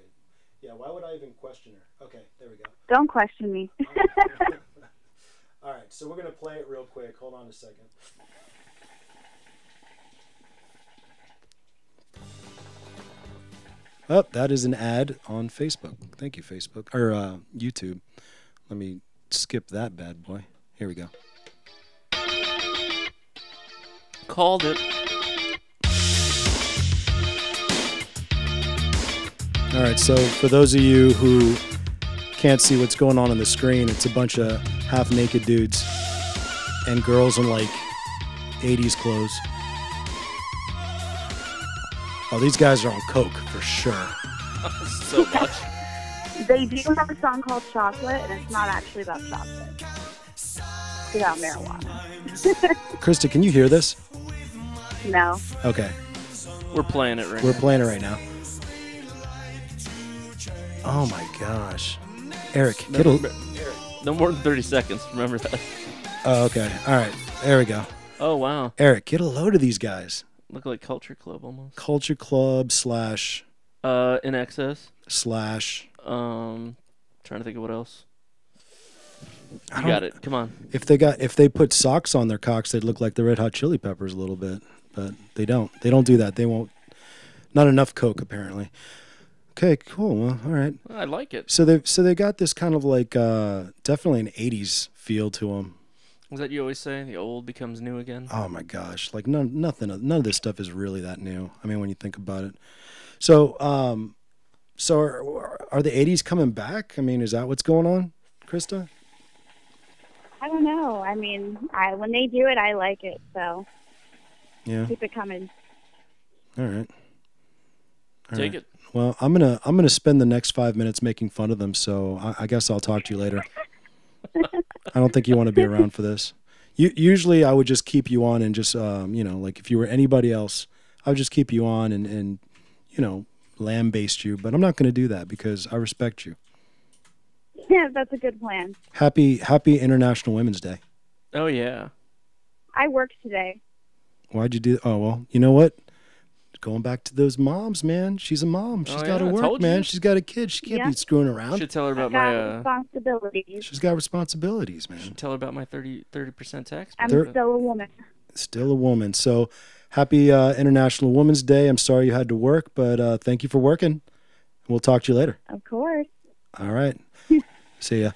Yeah. Why would I even question her? Okay. There we go. Don't question me. All right. So we're gonna play it real quick. Hold on a second. Oh, that is an ad on Facebook. Thank you, Facebook or YouTube. Let me skip that bad boy. Here we go. Called it. All right, so for those of you who can't see what's going on the screen, it's a bunch of half-naked dudes and girls in like 80s clothes. Oh, these guys are on coke for sure. So much. They do have a song called Chocolate, and it's not actually about chocolate. It's about marijuana. Krista, can you hear this? No. Okay, We're playing it right we're now. playing it right now. Oh my gosh. Eric, get a... No more than 30 seconds. Remember that. Oh, okay. All right, there we go. Oh, wow. Eric, get a load of these guys. Look like Culture Club almost. Culture Club / In Excess. / Trying to think of what else. I You don't- got it. Come on. If they put socks on their cocks, they'd look like the Red Hot Chili Peppers a little bit, but they don't. They don't do that. They won't. Not enough coke apparently. Okay, cool. Well, all right. I like it. So they got this kind of like definitely an '80s feel to them. Was that you always say? The old becomes new again? Oh my gosh! Like none of this stuff is really that new. I mean, when you think about it. So are the '80s coming back? I mean, is that what's going on, Krista? I don't know. I mean, when they do it, I like it. So Yeah. keep it coming. All right. All Take right. it. Well, I'm gonna spend the next 5 minutes making fun of them. So I guess I'll talk to you later. I don't think you want to be around for this. Usually I would just keep you on and just like if you were anybody else, I would just keep you on and lambaste you. But I'm not going to do that because I respect you. Yeah, that's a good plan. Happy International Women's Day. Oh, yeah. I worked today. Why'd you do? Oh well, you know what? Going back to those moms, man. She's a mom. She's Oh, got to yeah, I work, told man. you. She's got a kid. She can't Yeah. be screwing around. Should tell her I about got my responsibilities. She's got responsibilities, man. should tell her about my 30% tax. I'm There- still a woman. Still a woman. So happy International Women's Day. I'm sorry you had to work, but thank you for working. We'll talk to you later. Of course. All right. See ya.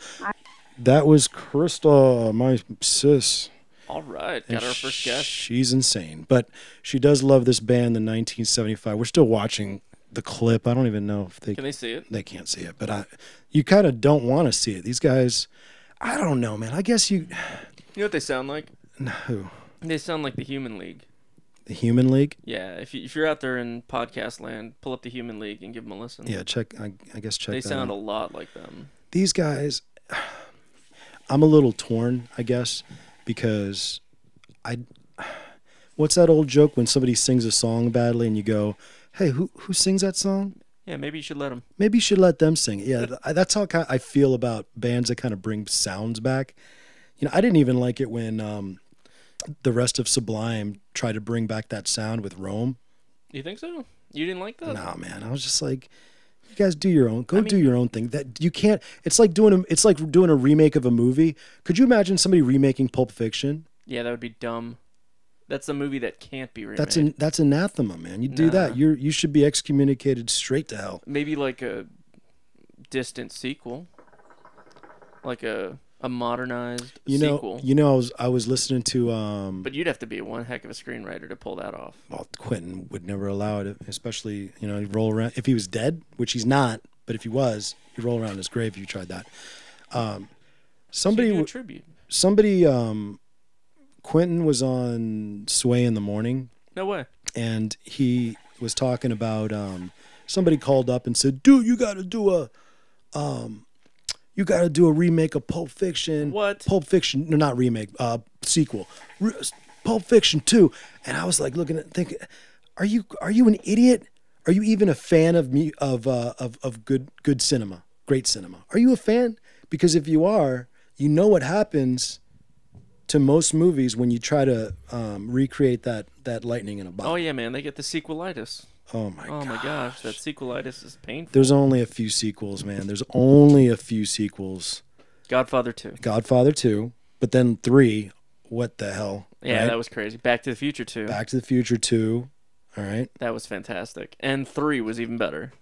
That was Krista, my sis. All right. And Got our first guest. She's insane, but she does love this band, the 1975. We're still watching the clip. I don't even know if they Can they see it? They can't see it, but you kind of don't want to see it. These guys, I don't know, man. I guess You know what they sound like? no. They sound like the Human League. The Human League. Yeah, if you're out there in podcast land, pull up the Human League and give them a listen. Yeah, check. I guess check. They that sound out. a lot like them. These guys, I'm a little torn, I guess, because what's that old joke when somebody sings a song badly and you go, hey, who sings that song? Yeah, maybe you should let them. Maybe you should let them sing it. Yeah, that's how I feel about bands that kind of bring sounds back. I didn't even like it when the rest of Sublime tried to bring back that sound with Rome. You think so? You didn't like that? Nah, man. I was just like, you guys do your own. Go I do mean- your own thing. That you can't. It's like doing a remake of a movie. Could you imagine somebody remaking Pulp Fiction? Yeah, that would be dumb. That's a movie that can't be remade. That's anathema, man. You do that, Nah. you should be excommunicated straight to hell. Maybe like a distant sequel. Like a modernized sequel. I was listening to But you'd have to be one heck of a screenwriter to pull that off. well, Quentin would never allow it, especially he'd roll around if he was dead, which he's not, but if he was, he'd roll around in his grave if you tried that. So you do a Somebody tribute. Quentin was on Sway in the Morning, No way. and he was talking about somebody called up and said, "Dude, you got to do a remake of Pulp Fiction." What? Pulp Fiction? No, not remake. Sequel. Pulp Fiction 2. And I was like looking at thinking, are you an idiot? Are you even a fan of good cinema, great cinema? Are you a fan? Because if you are, you know what happens to most movies when you try to recreate that lightning in a bottle. Oh yeah, man, they get the sequelitis. Oh my gosh, that sequelitis is painful. There's only a few sequels, man. There's only a few sequels. Godfather 2. Godfather 2, but then 3. What the hell? Yeah, right? that was crazy. Back to the Future 2. Back to the Future 2. All right. That was fantastic. And 3 was even better.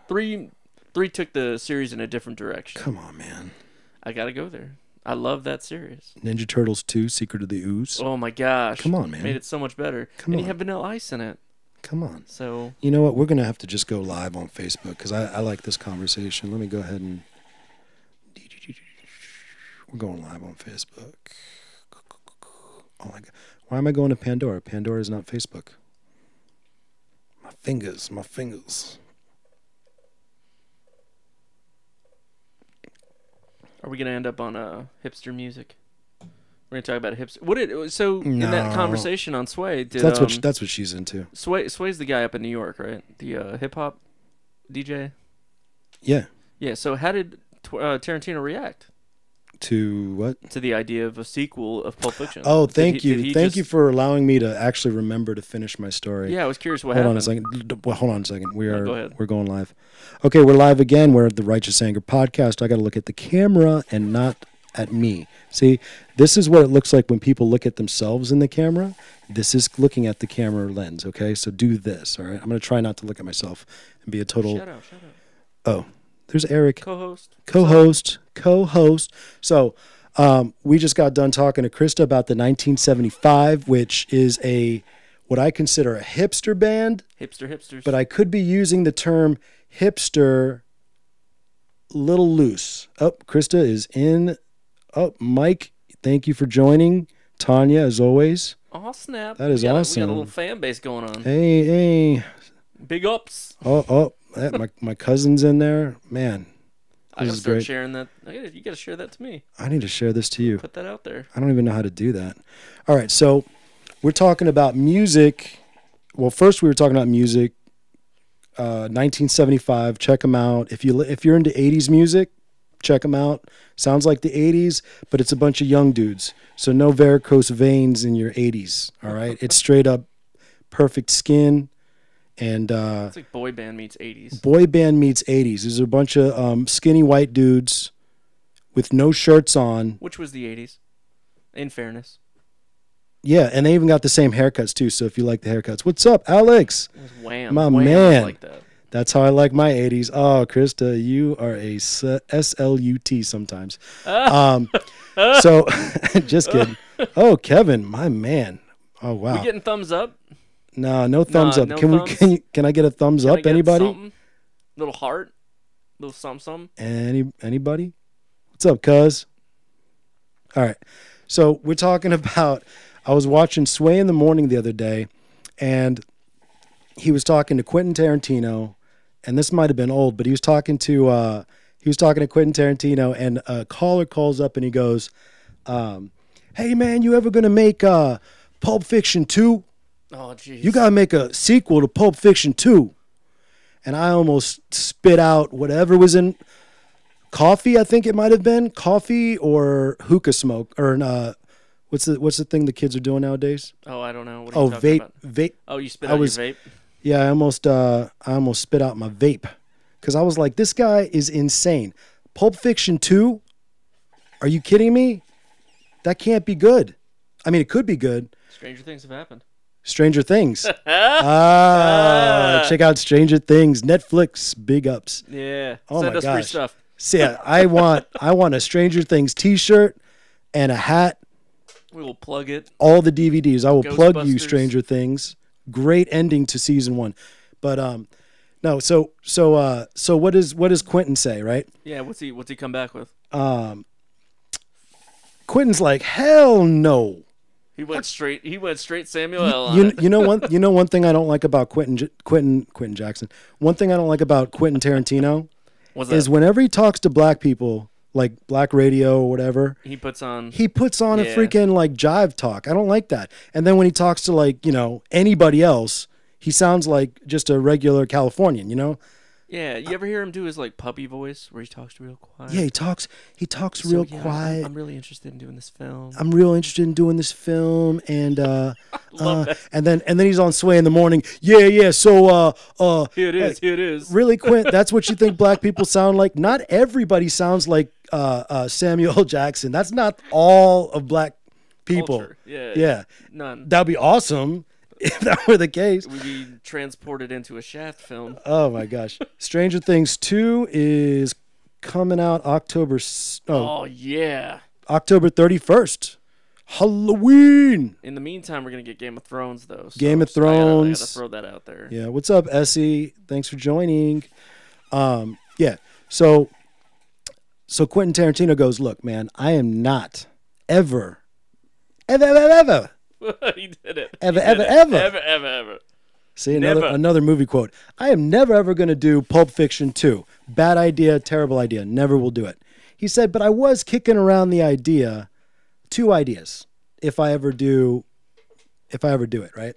3 took the series in a different direction. Come on, man. I gotta go there. I love that series. Ninja Turtles 2, Secret of the Ooze. Oh my gosh. Come on, man. Made it so much better. Come and on. you have Vanilla Ice in it. Come on. So you know what? We're going to have to just go live on Facebook because I like this conversation. Let me go ahead and... We're going live on Facebook. Oh my God. Why am I going to Pandora? Pandora is not Facebook. My fingers. are we gonna end up on hipster music? We're gonna talk about hipster. So in that conversation on Sway, that's what she's into. Sway's the guy up in New York, right? The hip hop DJ. Yeah. Yeah. So how did Tarantino react To what? to the idea of a sequel of Pulp Fiction? Oh, thank Did you. he Thank just- you for allowing me to actually remember to finish my story. Yeah, I was curious what Hold happened. on a second. Well, hold on a second. go ahead. We're going live. Okay, we're live again. We're at the Righteous Anger podcast. I got to look at the camera and not at me. See, this is what it looks like when people look at themselves in the camera. This is looking at the camera lens. Okay, so do this. All right, I'm going to try not to look at myself and be a total. Shout out. Oh, there's Eric. Co-host. So. We just got done talking to Krista about the 1975, which is what I consider a hipster band. Hipsters. But I could be using the term hipster little loose. Oh, Krista is in. Oh, Mike, thank you for joining. Tanya, as always. Oh, snap. That is awesome. We got a little fan base going on. Hey. Big ups. My cousin's in there. Man. I gotta This is start great. sharing that. You gotta share that to me. I need to share this to you. Put that out there. I don't even know how to do that. All right, so we're talking about music. Well, first we were talking about music. 1975. Check them out. If you're into 80s music, check them out. Sounds like the 80s, but it's a bunch of young dudes. So no varicose veins in your 80s. All right, it's straight up perfect skin. And It's like boy band meets 80s. boy band meets 80s. There's a bunch of skinny white dudes with no shirts on. Which was the 80s, in fairness. Yeah, and they even got the same haircuts too. So if you like the haircuts, what's up, Alex? It was Wham. My Wham was man. like that. That's how I like my 80s. Oh, Krista, you are a SLUT sometimes. So just kidding. Oh, Kevin, my man. Oh wow. We getting thumbs up? No thumbs up. no Can thumbs? can I get a thumbs Can I up? get Anybody? something? Little heart? Little something? Anybody? What's up, cuz? All right. So we're talking about, I was watching Sway in the Morning the other day, and he was talking to Quentin Tarantino, and this might have been old, but he was talking to Quentin Tarantino, and a caller calls up and he goes, "Hey man, you ever gonna make Pulp Fiction 2? Oh, jeez. You gotta make a sequel to Pulp Fiction 2." And I almost spit out whatever was in coffee. I think it might have been coffee or hookah smoke, or what's the thing the kids are doing nowadays? Oh, I don't know. What are you talking about? Vape. Oh, you spit out your vape? Yeah, I almost spit out my vape because I was like, this guy is insane. Pulp Fiction 2? Are you kidding me? That can't be good. I mean, it could be good. Stranger things have happened. Stranger Things. Check out Stranger Things. Netflix, big ups. Yeah. Oh Send my us free gosh. stuff. So yeah, I want a Stranger Things T-shirt and a hat. We will plug it. All the DVDs. I will plug you Ghostbusters. Stranger Things. Great ending to season 1. But no. So what does Quentin say? Right? Yeah. What's he come back with? Quentin's like, hell no. He went straight Samuel L. on You, it. you know one thing I don't like about Quentin Jackson. One thing I don't like about Quentin Tarantino What's that? is whenever he talks to black people, like black radio or whatever, He puts on a Yeah. freaking like jive talk. I don't like that. And then when he talks to like, anybody else, he sounds like just a regular Californian, Yeah, you ever hear him do his like puppy voice where he talks real quiet? Yeah, he talks So, real yeah, quiet. I'm really interested in doing this film. I'm real interested in doing this film, and Love that. and then he's on Sway in the morning. Yeah. So Here it is. Here it is. really, Quint, that's what you think black people sound like? Not everybody sounds like Samuel L. Jackson. That's not all of black people. Culture. Yeah. Yeah, None. that'd be awesome if that were the case. We'd be transported into a Shaft film. Oh my gosh, Stranger Things 2 is coming out October Oh yeah. October 31st. Halloween. In the meantime, we're gonna get Game of Thrones though. So Game of I gotta Thrones. throw that out there. Yeah, what's up, Essie? Thanks for joining. Yeah, so Quentin Tarantino goes, look, man, I am not ever he did it. Ever, He did ever, it. ever. Ever. See, Never. another movie quote. I am never ever going to do Pulp Fiction 2. Bad idea, terrible idea. Never will do it. He said, but I was kicking around the idea, 2 ideas, if I ever do it, right?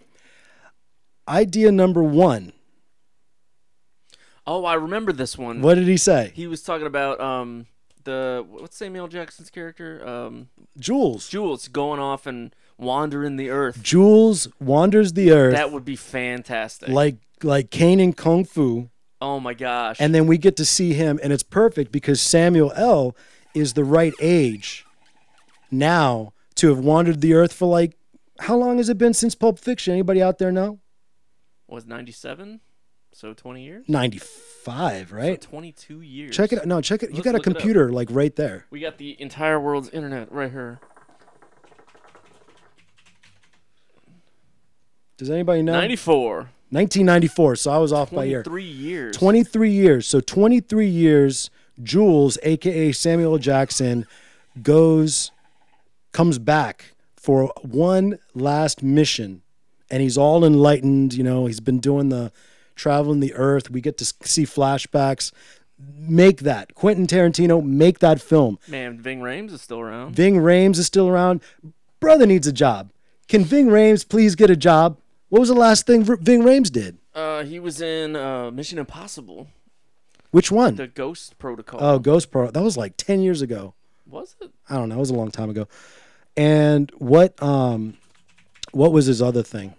Idea number 1. Oh, I remember this one. What did he say? He was talking about what's Samuel Jackson's character? Jules. Jules going off and wandering the earth. Jules wanders the earth That would be fantastic. like Kane in Kung Fu. Oh my gosh. And then we get to see him, and it's perfect because Samuel L. is the right age now to have wandered the earth for like, how long has it been since Pulp Fiction? Anybody out there know? was 97? So 20 years? 95, right? So 22 years. Check it out. No, check it. You Let's got a look it up. computer like right there. We got the entire world's internet right here. Does anybody know? 94. 1994. So I was off by a year. 23 years. 23 years. So 23 years, Jules, a.k.a. Samuel L. Jackson, comes back for one last mission. And he's all enlightened. He's been doing the traveling the earth. We get to see flashbacks. Make that. Quentin Tarantino, make that film. Man, Ving Rhames is still around. Ving Rhames is still around. Brother needs a job. Can Ving Rhames please get a job? What was the last thing Ving Rhames did? He was in Mission Impossible. Which one? The Ghost Protocol. Oh, Ghost Pro. That was like 10 years ago. Was it? I don't know. It was a long time ago. And what was his other thing?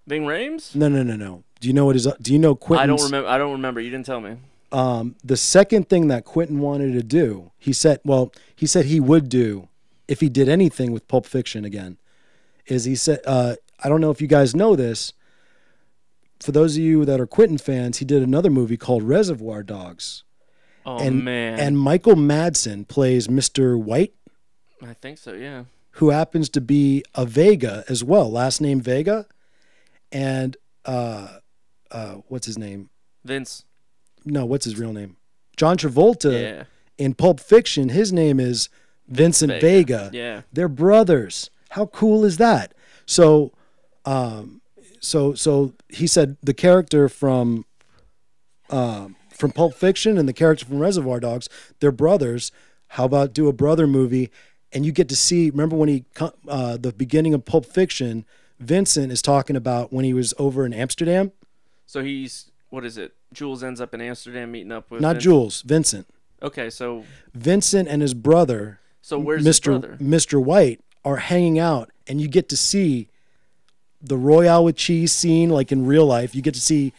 Ving Rhames? No. Do you know what his? Do you know Quentin's? I don't remember. You didn't tell me. The second thing that Quentin wanted to do, he said he would do if he did anything with Pulp Fiction again, is he said, I don't know if you guys know this. For those of you that are Quentin fans, he did another movie called Reservoir Dogs. Oh, man. And Michael Madsen plays Mr. White, I think so, yeah. who happens to be a Vega as well, last name Vega. And what's his name? Vince. No, what's his real name? John Travolta. Yeah. In Pulp Fiction, his name is Vincent Vega. Yeah. They're brothers. How cool is that? So he said the character from Pulp Fiction and the character from Reservoir Dogs, they're brothers. How about do a brother movie? And you get to see, remember when the beginning of Pulp Fiction, Vincent is talking about when he was over in Amsterdam. So what is it? Jules ends up in Amsterdam meeting up with... Not Jules, Vincent. Okay, so... Vincent and his brother, So where's his brother? Mr. White, are hanging out, and you get to see the Royale with cheese scene like in real life. You get to see,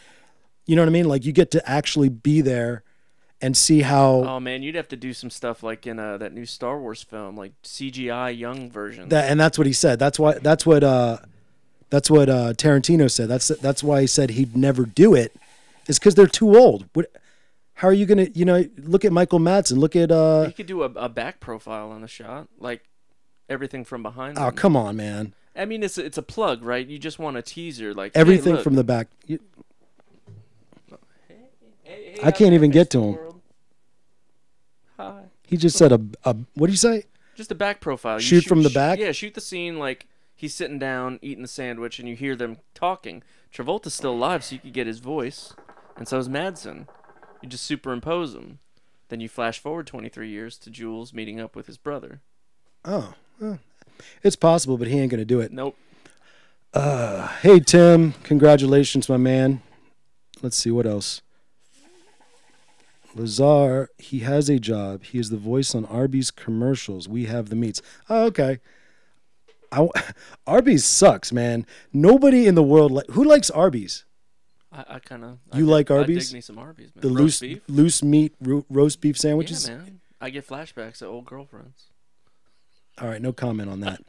you know what I mean? Like you get to actually be there and see how... Oh, man, you'd have to do some stuff like in that new Star Wars film, like CGI young version. And that's what he said. That's what Tarantino said. That's why he said he'd never do it. It's because they're too old. How are you gonna? Look at Michael Madsen. Look at. You could do a back profile on the shot, like everything from behind. Oh, them. come on, man. I mean, it's a plug, right? You just want a teaser, like Everything hey, look. from the back. Hey, I can't even get to him. World. Hi. He just said a. What do you say? Just a back profile. You Shoot from the back? Yeah, shoot the scene like he's sitting down eating the sandwich, and you hear them talking. Travolta's still alive, so you could get his voice, and so is Madsen. You just superimpose them. Then you flash forward 23 years to Jules meeting up with his brother. Oh, well, it's possible, but he ain't gonna do it. Nope. Hey Tim, congratulations, my man. Let's see what else. Lazar, he has a job. He is the voice on Arby's commercials. We have the meats. Oh, okay. Arby's sucks, man. Nobody in the world who likes Arby's. I kind of. You like Arby's? I dig me some Arby's, man. The Roast beef? loose meat roast beef sandwiches. Yeah, man. I get flashbacks of old girlfriends. All right, no comment on that.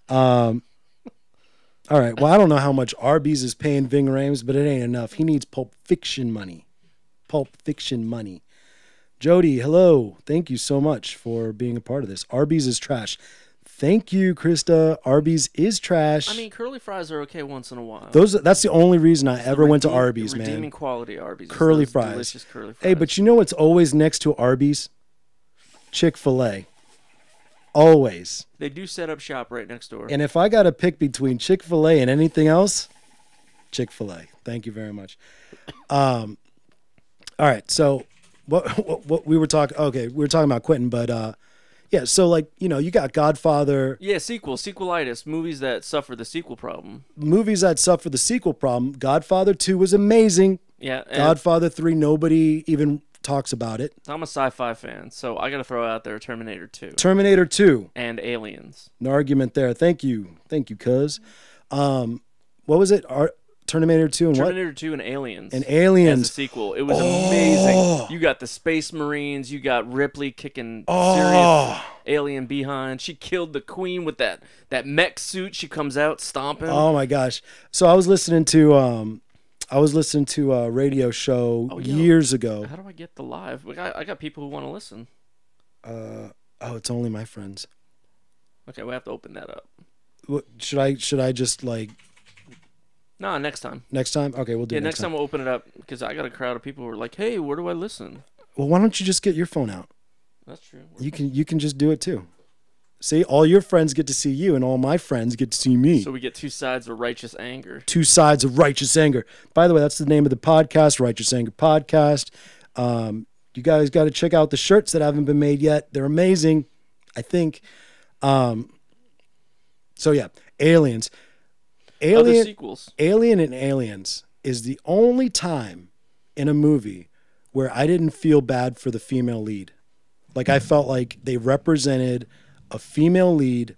All right, well, I don't know how much Arby's is paying Ving Rhames, but it ain't enough. He needs Pulp Fiction money. Pulp Fiction money. Jody, hello. Thank you so much for being a part of this. Arby's is trash. Thank you, Krista. Arby's is trash. I mean, curly fries are okay once in a while. That's the only reason I ever went to Arby's, man. Redeeming quality Arby's. Curly fries. Delicious curly fries. Hey, but you know what's always next to Arby's? Chick-fil-A. Always. They do set up shop right next door. And if I got to pick between Chick-fil-A and anything else, Chick-fil-A. Thank you very much. All right, so what we were talking, okay, we were talking about Quentin, but yeah, so like, you know, you got Godfather. Yeah, sequelitis, movies that suffer the sequel problem. Movies that suffer the sequel problem. Godfather 2 was amazing. Yeah. Godfather 3, nobody even talks about it. I'm a sci-fi fan, so I got to throw out there Terminator 2. Terminator 2. And Aliens. No argument there. Thank you, cuz. What was it? Terminator 2 and Terminator what? 2 and Aliens. And Aliens. As a sequel. It was amazing. You got the Space Marines. You got Ripley kicking serious alien behind. She killed the queen with that mech suit. She comes out stomping. Oh my gosh. So I was listening to a radio show years ago. How do I get the live? I got people who want to listen. It's only my friends. Okay, we have to open that up. What, should I just like... Nah, next time. Next time? Okay, we'll do it next time we'll open it up because I got a crowd of people who are like, hey, where do I listen? Well, why don't you just get your phone out? That's true. You can just do it too. See, all your friends get to see you and all my friends get to see me. So we get two sides of righteous anger. Two sides of righteous anger. By the way, that's the name of the podcast, Righteous Anger Podcast. You guys got to check out the shirts that haven't been made yet. They're amazing, I think. So yeah, Aliens. Other sequels. Alien and Aliens is the only time in a movie where I didn't feel bad for the female lead. Like I felt like they represented a female lead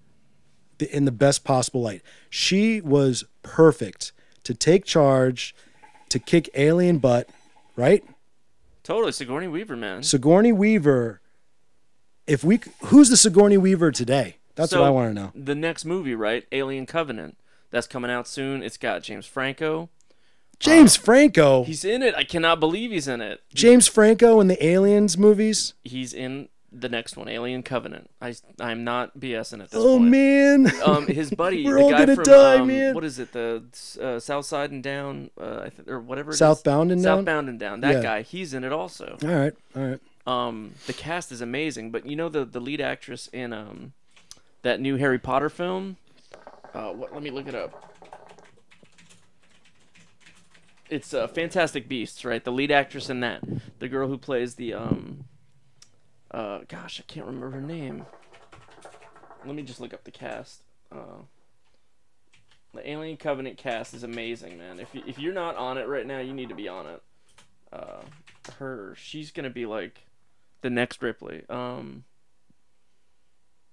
in the best possible light. She was perfect to take charge, to kick alien butt, right? Totally, Sigourney Weaver, man. Sigourney Weaver. Who's the Sigourney Weaver today? That's what I want to know. The next movie, right? Alien Covenant. That's coming out soon. It's got James Franco. James Franco? He's in it. I cannot believe he's in it. James Franco in the Aliens movies? He's in the next one, Alien Covenant. I'm not BSing at this point. Oh, man. His buddy, We're the all guy gonna from, die, man. what is it, the South Side and Down, or whatever it is? Southbound and Down? Southbound and Down. That guy, he's in it also. All right. The cast is amazing, but you know the lead actress in that new Harry Potter film? Let me look it up. It's Fantastic Beasts, right? The lead actress in that. The girl who plays the, gosh, I can't remember her name. Let me just look up the cast. The Alien Covenant cast is amazing, man. If you're not on it right now, you need to be on it. She's gonna be like the next Ripley.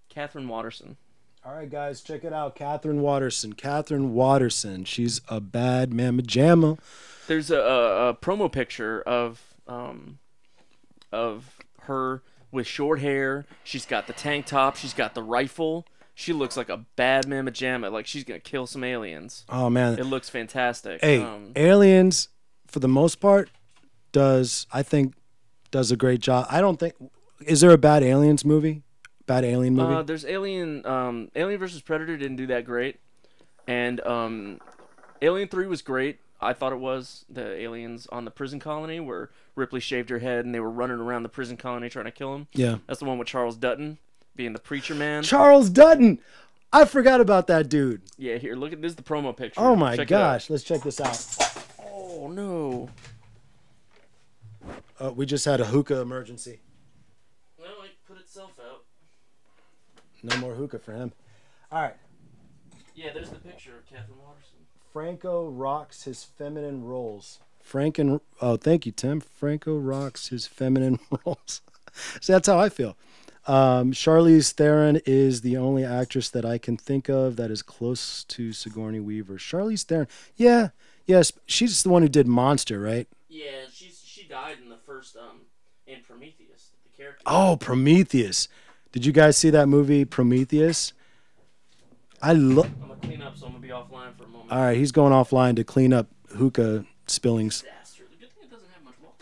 Catherine Watterson. All right, guys, check it out. Catherine Watterson. She's a bad mamma jamma. There's a promo picture of her with short hair. She's got the tank top. She's got the rifle. She looks like a bad mamma jamma. Like she's gonna kill some aliens. Oh man, it looks fantastic. Hey, Aliens, for the most part, does a great job. I don't think. Is there a bad Aliens movie? Bad alien movie? There's Alien vs. Predator didn't do that great. And Alien 3 was great. I thought it was. The aliens on the prison colony where Ripley shaved her head and they were running around the prison colony trying to kill him. Yeah. That's the one with Charles Dutton. being the preacher man. Charles Dutton. I forgot about that dude. Yeah, here, look at this. Is the promo picture. Oh my Check it out. gosh, let's check this out. Oh no. We just had a hookah emergency. Well, it put itself out. No more hookah for him. All right. Yeah, there's the picture of Catherine Watterson. Franco rocks his feminine roles. Thank you, Tim. Franco rocks his feminine roles. So that's how I feel. Charlize Theron is the only actress that I can think of that is close to Sigourney Weaver. Charlize Theron, yes, she's the one who did Monster, right? Yeah, she died in the first in Prometheus, the character. Oh, Prometheus! Did you guys see that movie Prometheus? I'm gonna clean up, so I'm gonna be offline for a moment. All right, he's going offline to clean up hookah spillings. Disaster. The good thing it doesn't have much water.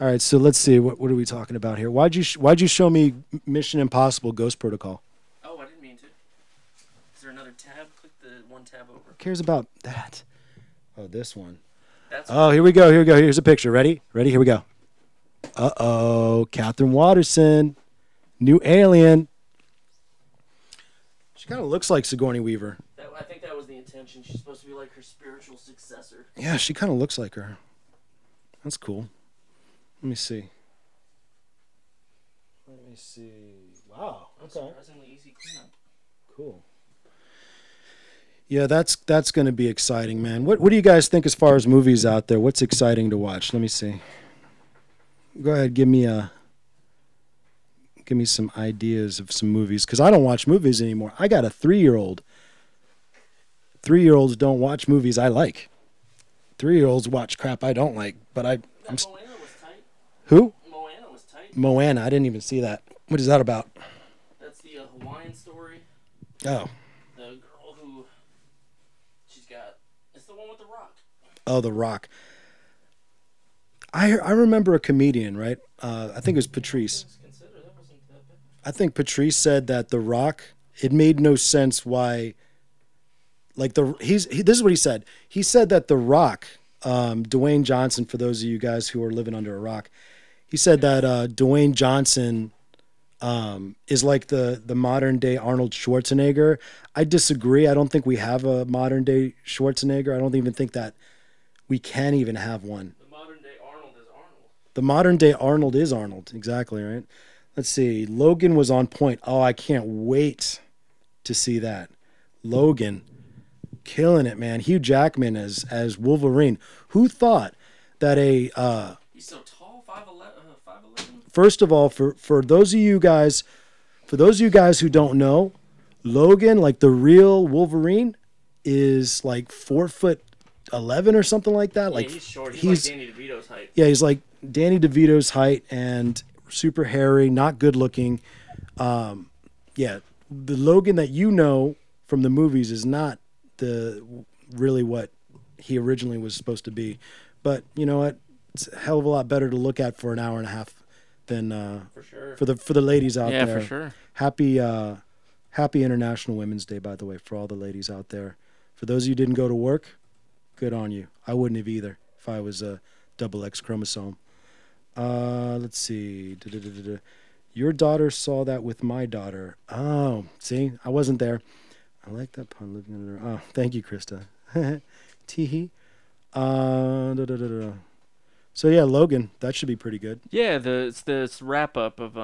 All right, so let's see. What are we talking about here? Why'd you show me Mission Impossible Ghost Protocol? Oh, I didn't mean to. Is there another tab? Click the one tab over. Who cares about that? Oh, this one. That's Here we go. Here's a picture. Ready? Here we go. Uh-oh. Catherine Watterson. New alien. She kind of looks like Sigourney Weaver. I think that was the intention. She's supposed to be like her spiritual successor. Yeah, she kind of looks like her. That's cool. Let me see. Wow. Okay. Surprisingly easy cleanup. Cool. Yeah, that's going to be exciting, man. What do you guys think as far as movies out there? What's exciting to watch? Let me see. Go ahead, give me some ideas of some movies, because I don't watch movies anymore. I got a 3-year-old. 3-year-olds don't watch movies I like. 3-year-olds watch crap I don't like. But I'm. Moana was tight. Who? Moana was tight. Moana. I didn't even see that. What is that about? That's the Hawaiian story. Oh. The girl who she's got. It's the one with the rock. Oh, The Rock. I remember a comedian, right? I think it was Patrice. I think Patrice said that The Rock, it made no sense why, like this is what he said. He said that The Rock, Dwayne Johnson, for those of you guys who are living under a rock, he said that Dwayne Johnson is like the modern day Arnold Schwarzenegger. I disagree. I don't think we have a modern day Schwarzenegger. I don't even think that we can even have one. The modern day Arnold is Arnold. The modern day Arnold is Arnold. Exactly, right? Let's see. Logan was on point. Oh, I can't wait to see that. Logan, killing it, man. Hugh Jackman as Wolverine. Who thought that He's so tall, 5'11". First of all, for those of you guys who don't know, Logan, like the real Wolverine, is like 4'11" or something like that. Yeah, like he's short. He's like Danny DeVito's height. Yeah, he's like Danny DeVito's height and super hairy, not good looking. Yeah, the Logan that you know from the movies is not really what he originally was supposed to be. But you know what? It's a hell of a lot better to look at for an hour and a half than for sure. for the ladies out there. Yeah, for sure. Happy International Women's Day, by the way, for all the ladies out there. For those of you who didn't go to work, good on you. I wouldn't have either if I was a XX chromosome. Let's see. Your daughter saw that with my daughter. Oh, see, I wasn't there. I like that pun. Living under. Oh, thank you, Krista. Teehee. So yeah, Logan, that should be pretty good. Yeah, it's this wrap up of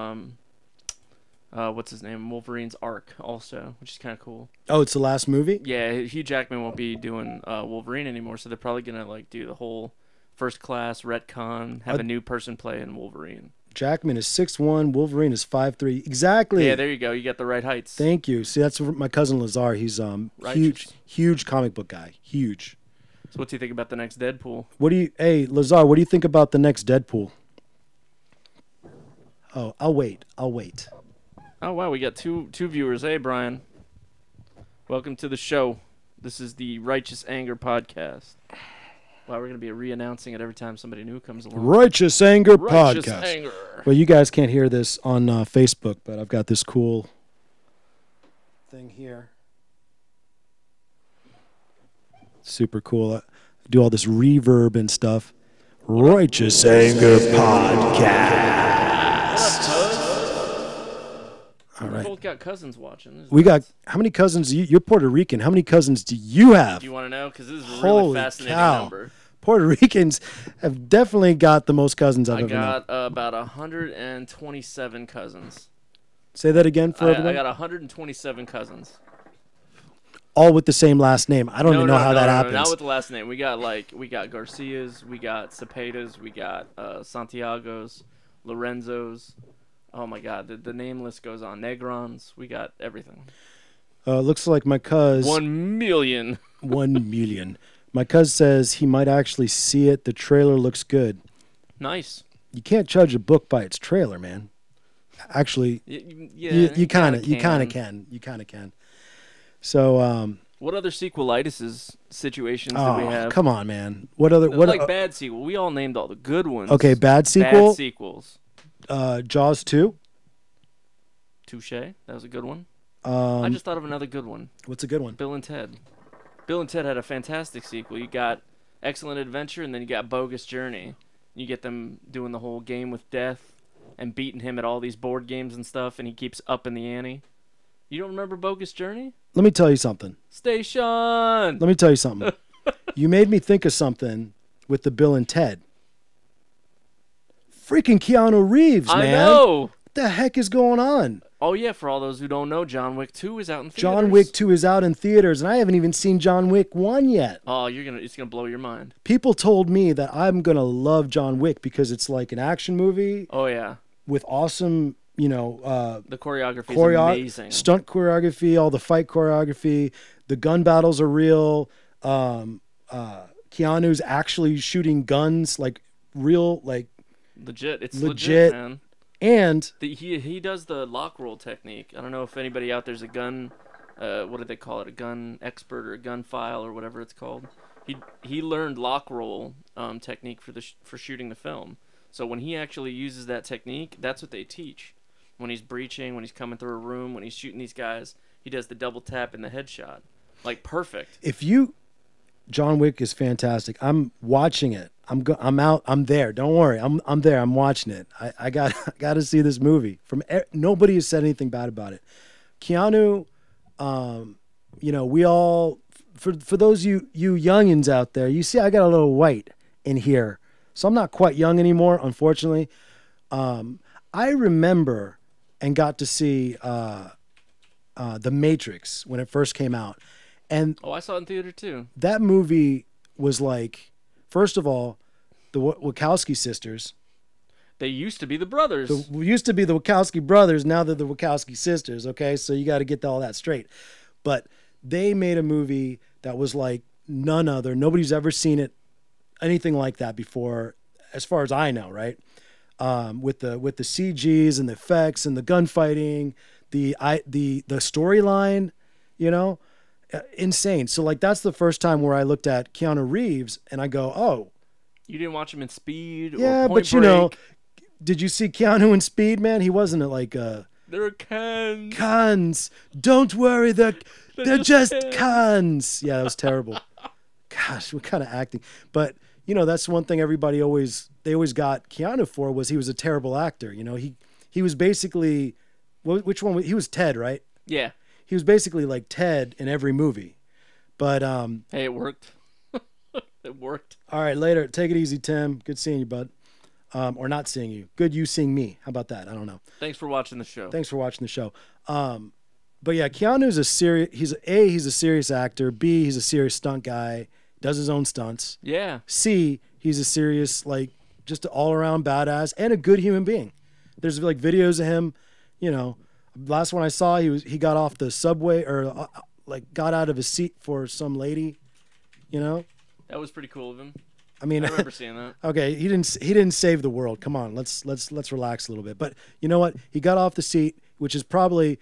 what's his name, Wolverine's arc, also, which is kind of cool. Oh, it's the last movie. Yeah, Hugh Jackman won't be doing Wolverine anymore, so they're probably gonna like do the whole first class retcon, have a new person play in Wolverine. Jackman is 6'1", Wolverine is 5'3". Exactly. Yeah, there you go. You got the right heights. Thank you. See, that's my cousin Lazar. He's huge comic book guy. Huge. So what do you think about the next Deadpool? Hey, Lazar, what do you think about the next Deadpool? Oh, I'll wait. Oh, wow, we got two viewers. Hey, Brian. Welcome to the show. This is the Righteous Anger Podcast. Wow, we're going to be re-announcing it every time somebody new comes along. Righteous Anger Righteous Podcast. Anger. Well, you guys can't hear this on Facebook, but I've got this cool thing here. Super cool. I do all this reverb and stuff. Righteous Anger Podcast. All We right. both got cousins watching. This is We got nuts. how many cousins? You're Puerto Rican. How many cousins do you have? Do you want to know? Because this is a Holy really fascinating cow. number. Puerto Ricans have definitely got the most cousins I've I ever known. got about 127 cousins. Say that again for I everyone. got 127 cousins. All with the same last name. I don't even know how that happens. Not with the last name. We got Garcias, we got Cepedas, we got Santiagos, Lorenzos. Oh my God, the name list goes on. Negrons, we got everything. Looks like my cuz 1 million. 1 million. My cuz says he might actually see it. The trailer looks good. Nice. You can't judge a book by its trailer, man. Actually, Yeah, you kind of can. So, What other sequelitis situations do we oh, have? come on, man. What other what? Like bad sequel. We all named all the good ones. Okay, bad sequel. Bad sequels. Jaws 2. Touche. That was a good one. I Um, just thought of another good one. what's a good one? Bill and Ted. Bill and Ted had a fantastic sequel. You got Excellent Adventure, and then you got Bogus Journey. You get them doing the whole game with death and beating him at all these board games and stuff, and he keeps upping the ante. You don't remember Bogus Journey? Let me tell you something. Station! Let me tell you something. You made me think of something with the Bill and Ted. Freaking Keanu Reeves, man. I know! What the heck is going on? Oh, yeah, for all those who don't know, John Wick 2 is out in theaters. John Wick 2 is out in theaters, and I haven't even seen John Wick 1 yet. Oh, it's gonna blow your mind. People told me that I'm going to love John Wick because it's like an action movie Oh, yeah. with awesome, The choreography is amazing. stunt choreography, all the fight choreography. The gun battles are real. Keanu's actually shooting guns, like real, like, Legit. It's Legit. legit, man. and He does the lock roll technique. I don't know if anybody out there's a gun, what do they call it? A gun expert or a gun file or whatever it's called. He learned lock roll technique for shooting the film. So when he actually uses that technique, that's what they teach. When he's breaching, when he's coming through a room, when he's shooting these guys, he does the double tap and the headshot. Like perfect. John Wick is fantastic. I'm watching it. I'm out. I'm there. Don't worry. I'm there. I'm watching it. I got to see this movie. Nobody has said anything bad about it. Keanu, we all for those you youngins out there, you see I got a little white in here. So I'm not quite young anymore, unfortunately. I remember and got to see The Matrix when it first came out. And Oh, I saw it in theater too. that movie was like, first of all, the Wachowski sisters. They used to be the brothers. Used to be the Wachowski brothers. Now they're the Wachowski sisters. Okay, so you got to get all that straight. But they made a movie that was like none other. Nobody's ever seen it, anything like that before, as far as I know. Right? With the CGs and the effects and the gunfighting, the storyline, insane. So like that's the first time where I looked at Keanu Reeves and I go, oh, You didn't watch him in Speed yeah, or Point but Break. did you see Keanu in Speed, man? He wasn't like They're cans. cons. Don't worry, they're just cans. cons. Yeah, that was terrible. Gosh, what kind of acting? But that's one thing everybody always got Keanu for was he was a terrible actor. He was basically which one? He was Ted, right? Yeah. He was basically like Ted in every movie. But Hey, it worked. It worked. all right, later. Take it easy, Tim. Good seeing you, bud. Or not seeing you. Good you seeing me. How about that? I don't know. Thanks for watching the show. Thanks for watching the show. But yeah, Keanu's he's a serious actor. B, he's a serious stunt guy. Does his own stunts. Yeah. C, he's a serious, like, just an all-around badass and a good human being. There's like videos of him, last one I saw, he got off the subway or got out of his seat for some lady, That was pretty cool of him. I mean, I remember seeing that. okay, he didn't save the world. Come on, let's relax a little bit. But you know what? He got off the seat, which is probably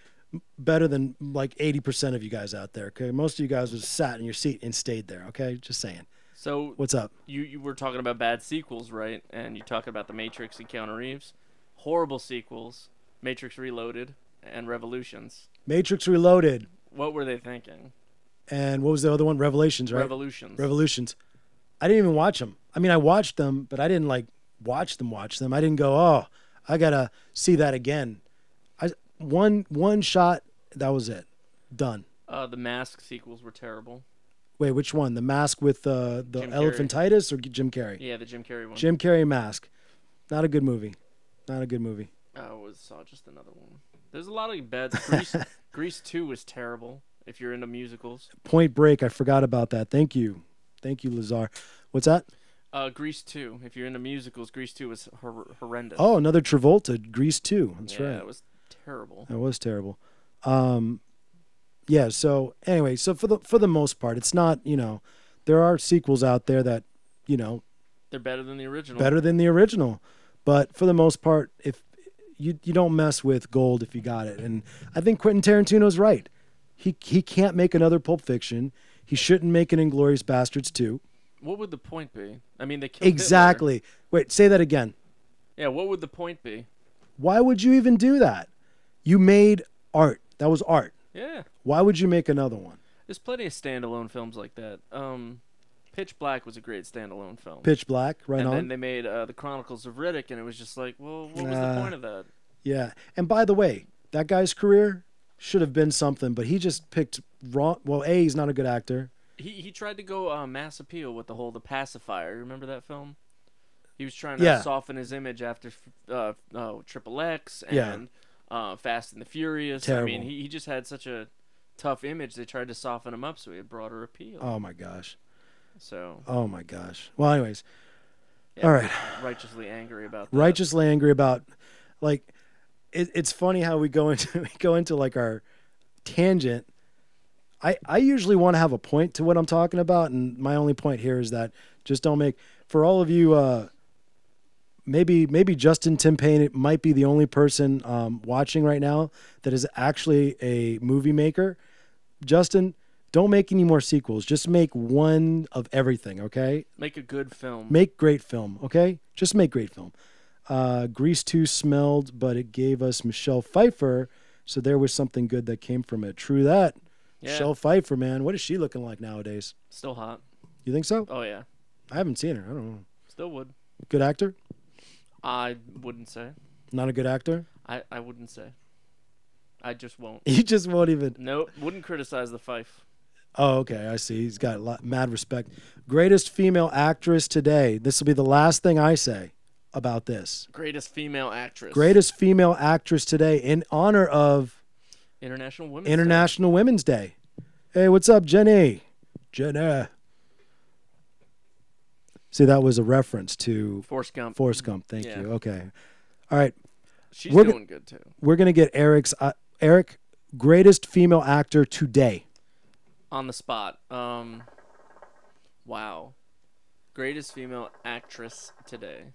better than like 80% of you guys out there. Okay, most of you guys just sat in your seat and stayed there. Okay, just saying. So What's up? you were talking about bad sequels, right? And you talked about The Matrix and Keanu Reeves. Horrible sequels. Matrix Reloaded and Revolutions. Matrix Reloaded, What were they thinking? and what was the other one? Revelations, right? Revolutions. Revolutions. I didn't even watch them. I mean, I watched them, but I didn't like watch them. I didn't go, oh, I gotta see that again. one shot. That was it. Done. The Mask sequels were terrible. Wait, which one? The Mask with the Jim Carrey. elephantitis or Jim Carrey? Yeah, the Jim Carrey one. Jim Carrey Mask. Not a good movie. Not a good movie. Saw just another one. There's a lot of bad. Grease 2 was terrible. If you're into musicals. Point Break. I forgot about that. Thank you, Lazar. What's that? Grease 2. If you're into musicals, Grease 2 was horrendous. Oh, another Travolta. Grease 2. That's right. Yeah, it was terrible. That was terrible. Yeah. So anyway, so for the most part, it's not. There are sequels out there that they're better than the original. Better than the original, but for the most part, if you don't mess with gold if you got it, and I think Quentin Tarantino's right. He can't make another Pulp Fiction. He shouldn't make an Inglourious Bastards 2. What would the point be? I mean, they killed Exactly. Hitler. Wait, say that again. Yeah, what would the point be? Why would you even do that? You made art. That was art. Yeah. Why would you make another one? There's plenty of standalone films like that. Pitch Black was a great standalone film. Pitch Black, right and on. then they made The Chronicles of Riddick, and it was just like, well, what was the point of that? Yeah. And by the way, that guy's career should have been something, but he just picked wrong. Well, he's not a good actor. He tried to go mass appeal with the Pacifier. Remember that film? He was trying to soften his image after Triple X and Fast and the Furious. Terrible. I mean, he just had such a tough image. They tried to soften him up so he had broader appeal. Oh my gosh. So. Oh my gosh. Well, anyways. Yeah, all right. Righteously angry about that. Righteously angry about, like, it's funny how we go into like our tangent. I usually want to have a point to what I'm talking about, and my only point here is that just don't make, for all of you, maybe Justin Tim Payne might be the only person watching right now that is actually a movie maker. Justin, don't make any more sequels. Just make one of everything, okay? Make a good film. Make great film, okay? Just make great film. Grease 2 smelled, but it gave us Michelle Pfeiffer, so there was something good that came from it. True that. Yeah. Michelle Pfeiffer, man. What is she looking like nowadays? Still hot. You think so? Oh, yeah. I haven't seen her. I don't know. Still would. Good actor? I wouldn't say. Not a good actor? I wouldn't say. I just won't. You just won't even... Nope. Wouldn't criticize the Fife. Oh, okay. I see. He's got mad respect. Greatest female actress today. This will be the last thing I say about this. Greatest female actress. Greatest female actress today in honor of... International Women's Day. Hey, what's up, Jenny? Jenny. See, that was a reference to Forrest Gump. Forrest Gump. Thank you. Okay. All right. She's doing good too. We're gonna get Eric, greatest female actor today. On the spot. Wow. Greatest female actress today.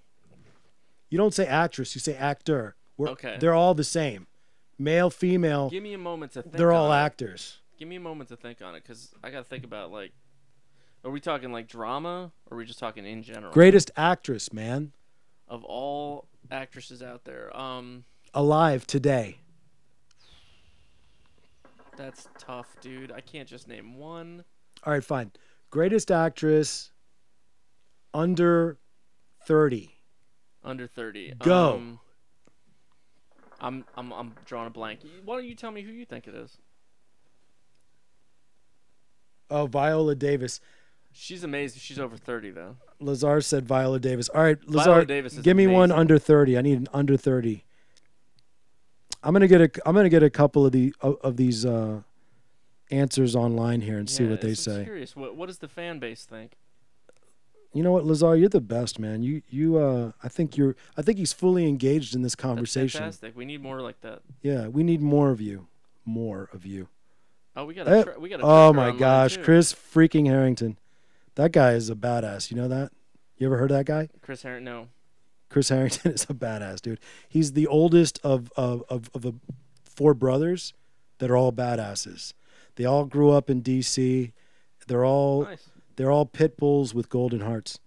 You don't say actress. You say actor. Okay. They're all the same. Male, female. Give me a moment to think. They're all actors. Give me a moment to think on it, because I got to think about, like, are we talking, like, drama, or are we just talking in general? Greatest actress, man. Of all actresses out there. Alive today. That's tough, dude. I can't just name one. All right, fine. Greatest actress under 30. Under 30. Go. I'm drawing a blank. Why don't you tell me who you think it is? Oh, Viola Davis. She's amazing. She's over 30 though. Lazar said Viola Davis. All right, Lazar, Viola Davis is give me amazing. one under 30. I need an under 30. I'm gonna get a couple of these answers online here and see what they say. I'm curious. What does the fan base think? You know what, Lazar, you're the best, man. I think he's fully engaged in this conversation. That's fantastic. We need more like that. Yeah, we need more of you. More of you. Oh, we got a oh my gosh, too. Chris freaking Harrington. That guy is a badass. You know that? You ever heard of that guy? Chris Harrington, no. Chris Harrington is a badass, dude. He's the oldest of the 4 brothers that are all badasses. They all grew up in D.C. They're all nice. They're all pit bulls with golden hearts.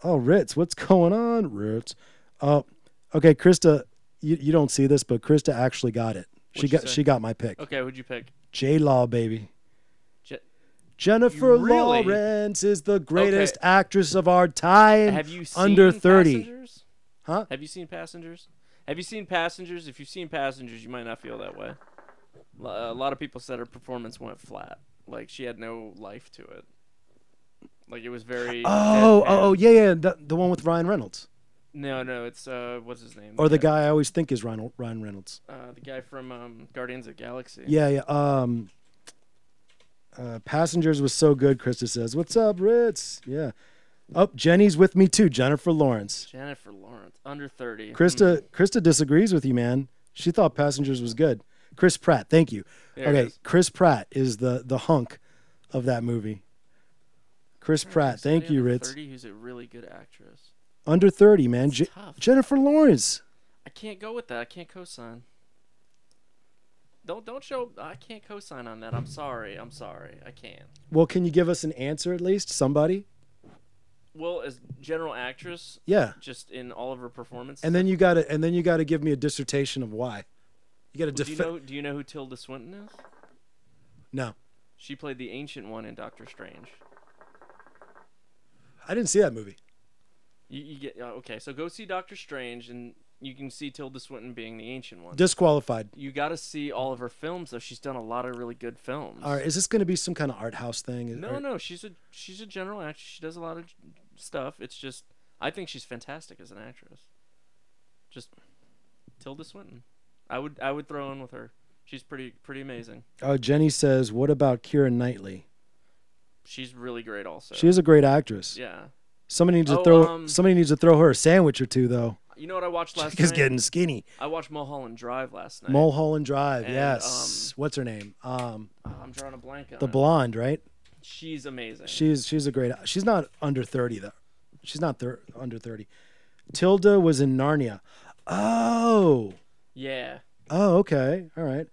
Oh, Ritz, what's going on, Ritz? Okay, Krista, you don't see this, but Krista actually got it. She got my pick. Okay, who'd you pick? J-Law, baby. Jennifer Lawrence is the greatest actress of our time. Have you seen under 30? Passengers? Huh? Have you seen Passengers? Have you seen Passengers? If you've seen Passengers, you might not feel that way. A lot of people said her performance went flat. Like she had no life to it. Like it was very. Oh, yeah. The one with Ryan Reynolds. No, it's what's his name? Or the guy I always think is Ryan Reynolds. The guy from Guardians of the Galaxy. Yeah. Passengers was so good. Krista says, "What's up, Ritz?" Yeah. Oh, Jenny's with me too. Jennifer Lawrence. Jennifer Lawrence, under 30. Krista disagrees with you, man. She thought Passengers was good. Chris Pratt, thank you. Okay, Chris Pratt is the hunk of that movie. Chris Pratt, thank you, Ritz. 30, who's a really good actress. Under 30, man. Tough. Jennifer Lawrence. I can't go with that. I can't co-sign. Don't show. I can't co-sign on that. I'm sorry. I can't. Well, can you give us an answer at least? Somebody? Well, as general actress, yeah, just in all of her performances. And then you gotta give me a dissertation of why. You gotta do you know who Tilda Swinton is? No. She played the Ancient One in Doctor Strange. I didn't see that movie. You get okay. So go see Doctor Strange, and you can see Tilda Swinton being the Ancient One. Disqualified. You got to see all of her films, though. She's done a lot of really good films. All right, is this going to be some kind of art house thing? No. She's a general actress. She does a lot of stuff. It's just I think she's fantastic as an actress. Just Tilda Swinton. I would throw in with her. She's pretty amazing. Jenny says, "What about Keira Knightley?" She's really great, also. She is a great actress. Yeah. Somebody needs to throw her a sandwich or two, though. You know what I watched last night? She's getting skinny. I watched Mulholland Drive last night. Mulholland Drive, and, yes. What's her name? I'm drawing a blank on the blonde, right? She's amazing. She's a great. She's not under 30 though. She's not under 30. Tilda was in Narnia. Oh. Yeah. Oh, okay. All right.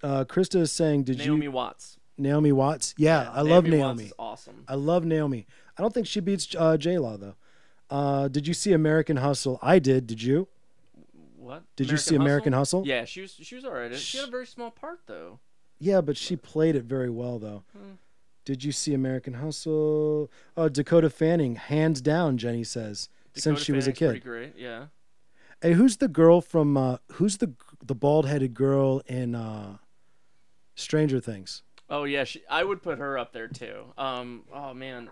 Krista is saying, Naomi Watts. Naomi Watts. Yeah, I love Naomi. Watts is awesome. I love Naomi. I don't think she beats J-Law though. Did you see American Hustle? I did. Did you? What? Did you see American Hustle? Yeah, she was alright. She had a very small part though. Yeah, but she played it very well though. Did you see American Hustle? Oh, Dakota Fanning, hands down. Jenny says since she was a kid. Pretty great. Yeah. Hey, who's the girl from? Who's the bald-headed girl in Stranger Things? Oh yeah, I would put her up there too. Oh man,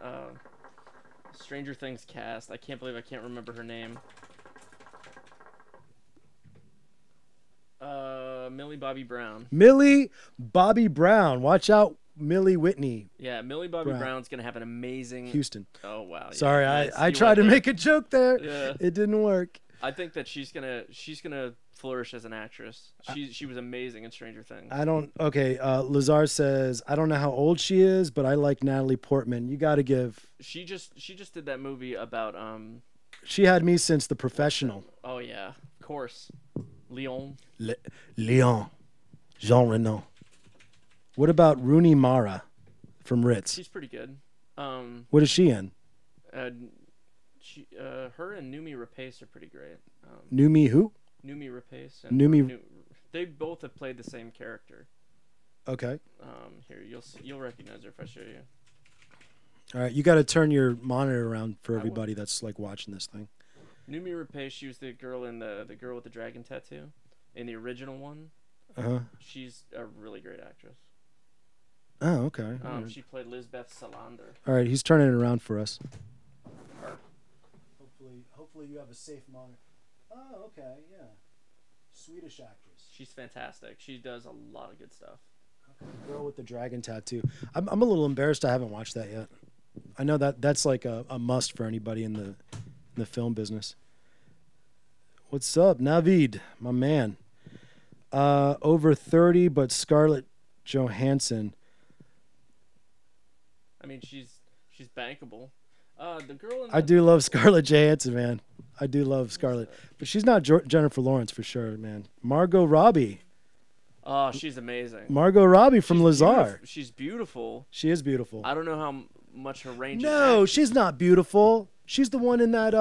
Stranger Things cast. I can't believe I can't remember her name. Millie Bobby Brown. Millie Bobby Brown. Watch out, Millie Whitney. Yeah, Millie Bobby Brown's gonna have an amazing. Houston. Oh wow. Yeah, sorry, I tried to make a joke there. Yeah. It didn't work. I think that she's gonna flourish as an actress. She was amazing in Stranger Things. Okay, Lazar says, I don't know how old she is, but I like Natalie Portman. You got to give. She just did that movie about She had me since The Professional. Oh yeah, of course. Leon. Leon. Jean Reno. What about Rooney Mara from Ritz? She's pretty good. What is she in? Her and Noomi Rapace are pretty great. Noomi who? Noomi Rapace. They both have played the same character. Okay. Here you'll recognize her if I show you. All right, you got to turn your monitor around for everybody that's like watching this thing. Noomi Rapace, she was the girl in the girl with the dragon tattoo, in the original one. She's a really great actress. Oh, okay. She played Lisbeth Salander. All right, he's turning it around for us. Hopefully you have a safe monitor. Oh, okay, yeah. Swedish actress. She's fantastic. She does a lot of good stuff. Okay. Girl with the dragon tattoo. I'm a little embarrassed I haven't watched that yet. I know that's like a must for anybody in the film business. What's up, Navid, my man? Over 30, but Scarlett Johansson. I mean, she's bankable. The girl. I do love Scarlett Johansson, man. I do love Scarlett, but she's not Jennifer Lawrence for sure, man. Margot Robbie. Oh, she's amazing. Margot Robbie from Lazar. She's beautiful. She is beautiful. I don't know how much her range. No, she's not beautiful. She's the one in that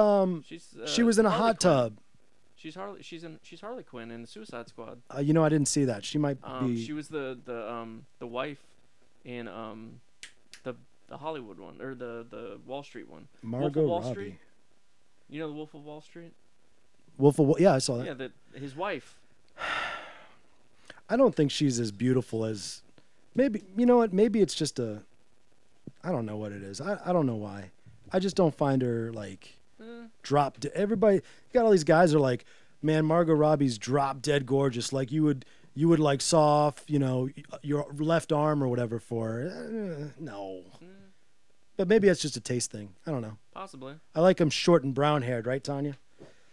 she was in a hot tub. She's Harley Quinn in the Suicide Squad. I didn't see that. She might be. She was the wife in the Hollywood one or the Wall Street one. Margot Wolf of Wall Robbie. Street. You know the Wolf of Wall Street? Wolf of Wall. Yeah, I saw that. Yeah, his wife. I don't think she's as beautiful as. Maybe you know what? Maybe it's just a. I don't know what it is. I don't know why. I just don't find her like everybody. You got all these guys are like, man, Margot Robbie's drop dead gorgeous. Like you would like saw off, your left arm or whatever for her. No. But maybe that's just a taste thing. I don't know. Possibly. I like him short and brown haired, right, Tanya?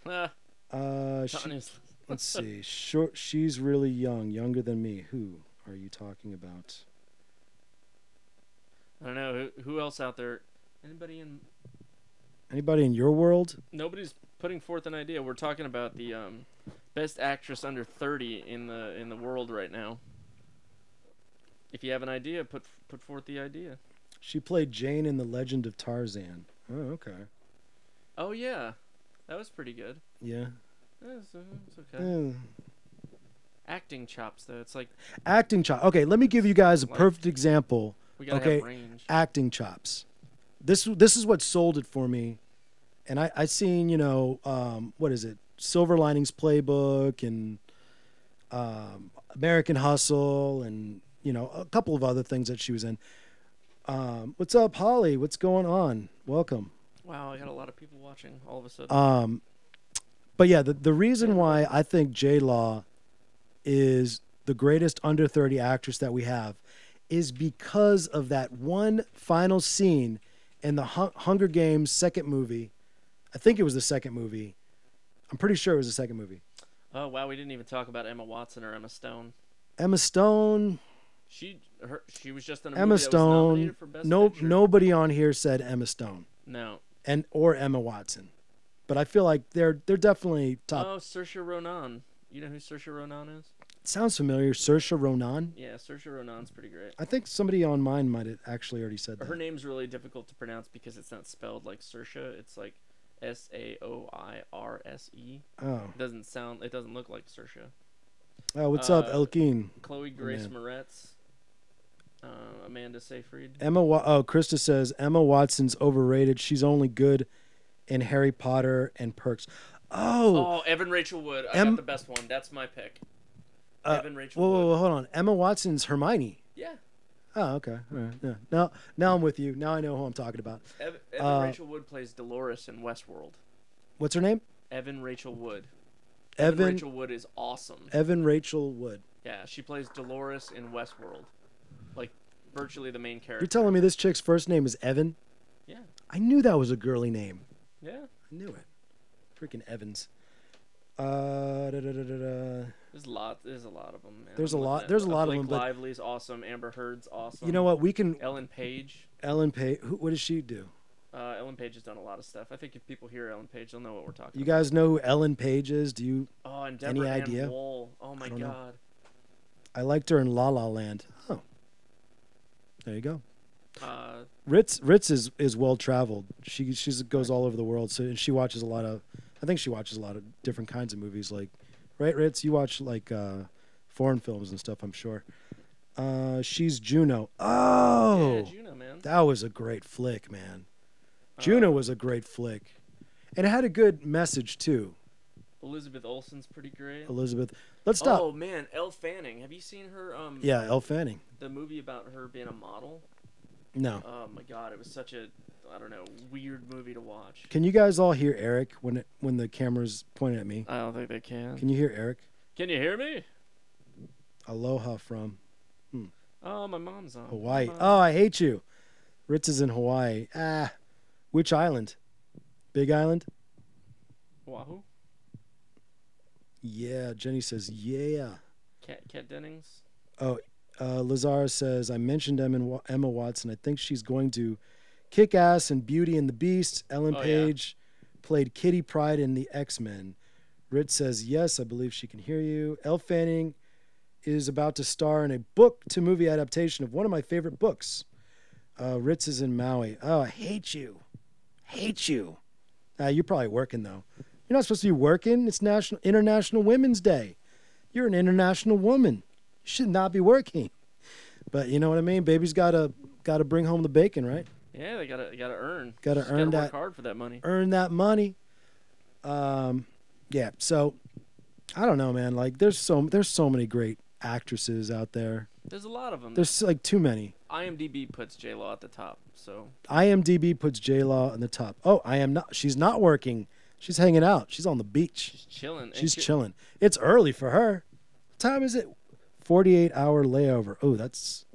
Tanya's. Let's see. Short. She's really young, younger than me. Who are you talking about? I don't know. Who else out there? Anybody in your world? Nobody's putting forth an idea. We're talking about the best actress under 30 in the world right now. If you have an idea, put forth the idea. She played Jane in The Legend of Tarzan. Oh, okay. Oh yeah, that was pretty good. Yeah. It's okay. Acting chops though. It's like acting chop. Okay, let me give you guys a perfect example. We gotta okay, have range. Acting chops. This is what sold it for me. And I seen, what is it? Silver Linings Playbook and American Hustle and, a couple of other things that she was in. What's up, Holly? What's going on? Welcome. Wow, I got a lot of people watching all of a sudden. But yeah, the reason why I think J-Law is the greatest under 30 actress that we have is because of that one final scene in the Hunger Games second movie. I think it was the second movie. I'm pretty sure it was the second movie. Oh wow, we didn't even talk about Emma Watson or Emma Stone. Emma Stone. She was just in a Emma movie Stone. that was nominated for Best Picture. Nobody on here said Emma Stone. No. Or Emma Watson, but I feel like they're definitely top. Oh, Saoirse Ronan. You know who Saoirse Ronan is? It sounds familiar. Saoirse Ronan. Yeah, Saoirse Ronan's pretty great. I think somebody on mine might have actually already said that. Her name's really difficult to pronounce because it's not spelled like Saoirse. It's like Saoirse. Oh. It doesn't look like Saoirse. Oh, what's up, Elkeen? Chloe Grace Moretz. Amanda Seyfried. Krista says Emma Watson's overrated. She's only good in Harry Potter and Perks. Oh, Evan Rachel Wood. I got the best one. That's my pick. Evan Rachel Wood. Whoa, hold on. Emma Watson's Hermione. Yeah. Oh, okay. All right. Yeah. Now I'm with you. Now I know who I'm talking about. Evan Rachel Wood plays Dolores in Westworld. What's her name? Evan Rachel Wood. Evan Rachel Wood is awesome. Evan Rachel Wood. Yeah, she plays Dolores in Westworld. Like, virtually the main character. You're telling me this chick's first name is Evan? Yeah. I knew that was a girly name. Yeah. I knew it. Freaking Evans. There's a lot of them, man. There's a lot of them. Blake Lively's awesome. Amber Heard's awesome. You know what? We can. Ellen Page. What does she do? Ellen Page has done a lot of stuff. I think if people hear Ellen Page, they'll know what we're talking about. You guys know who Ellen Page is? Do you? Oh, and Deborah any Ann idea? Woll. Oh my God. I liked her in La La Land. Oh. There you go. Ritz Ritz is well traveled. She goes all over the world. So and she watches a lot of. I think she watches a lot of different kinds of movies. Like, right, Ritz? You watch like foreign films and stuff. I'm sure. She's Juno. Oh. Yeah, Juno, man. That was a great flick, man. Juno was a great flick, and it had a good message too. Elizabeth Olsen's pretty great. Elizabeth, let's stop. Oh man, Elle Fanning. Have you seen her? Yeah, Elle Fanning. The movie about her being a model. No. Oh my God, it was such a, I don't know, weird movie to watch. Can you guys all hear Eric when the camera's pointed at me? I don't think they can. Can you hear Eric? Can you hear me? Aloha from. Oh, my mom's on. Hawaii. Oh, I hate you. Ritz is in Hawaii. Which island? Big Island? Oahu? Yeah, Jenny says, yeah. Kat Dennings? Oh, Lazara says, I mentioned Emma Watson. I think she's going to kick ass in Beauty and the Beast. Ellen Page played Kitty Pryde in the X-Men. Ritz says, yes, I believe she can hear you. Elle Fanning is about to star in a book-to-movie adaptation of one of my favorite books. Ritz is in Maui. Oh, I hate you. Hate you. You're probably working, though. You're not supposed to be working. It's International Women's Day. You're an international woman. You should not be working. But you know what I mean? Baby's gotta bring home the bacon, right? Yeah, they gotta earn. Gotta earn that. Work hard for that money. Earn that money. Yeah. So I don't know, man. Like there's so many great actresses out there. There's a lot of them. There's like too many. IMDb puts J-Lo at the top, so IMDb puts J-Law on the top. Oh, I am not. She's not working. She's hanging out. She's on the beach. she's chilling. And She's chilling. It's early for her. What time is it? 48-hour layover. Oh, that's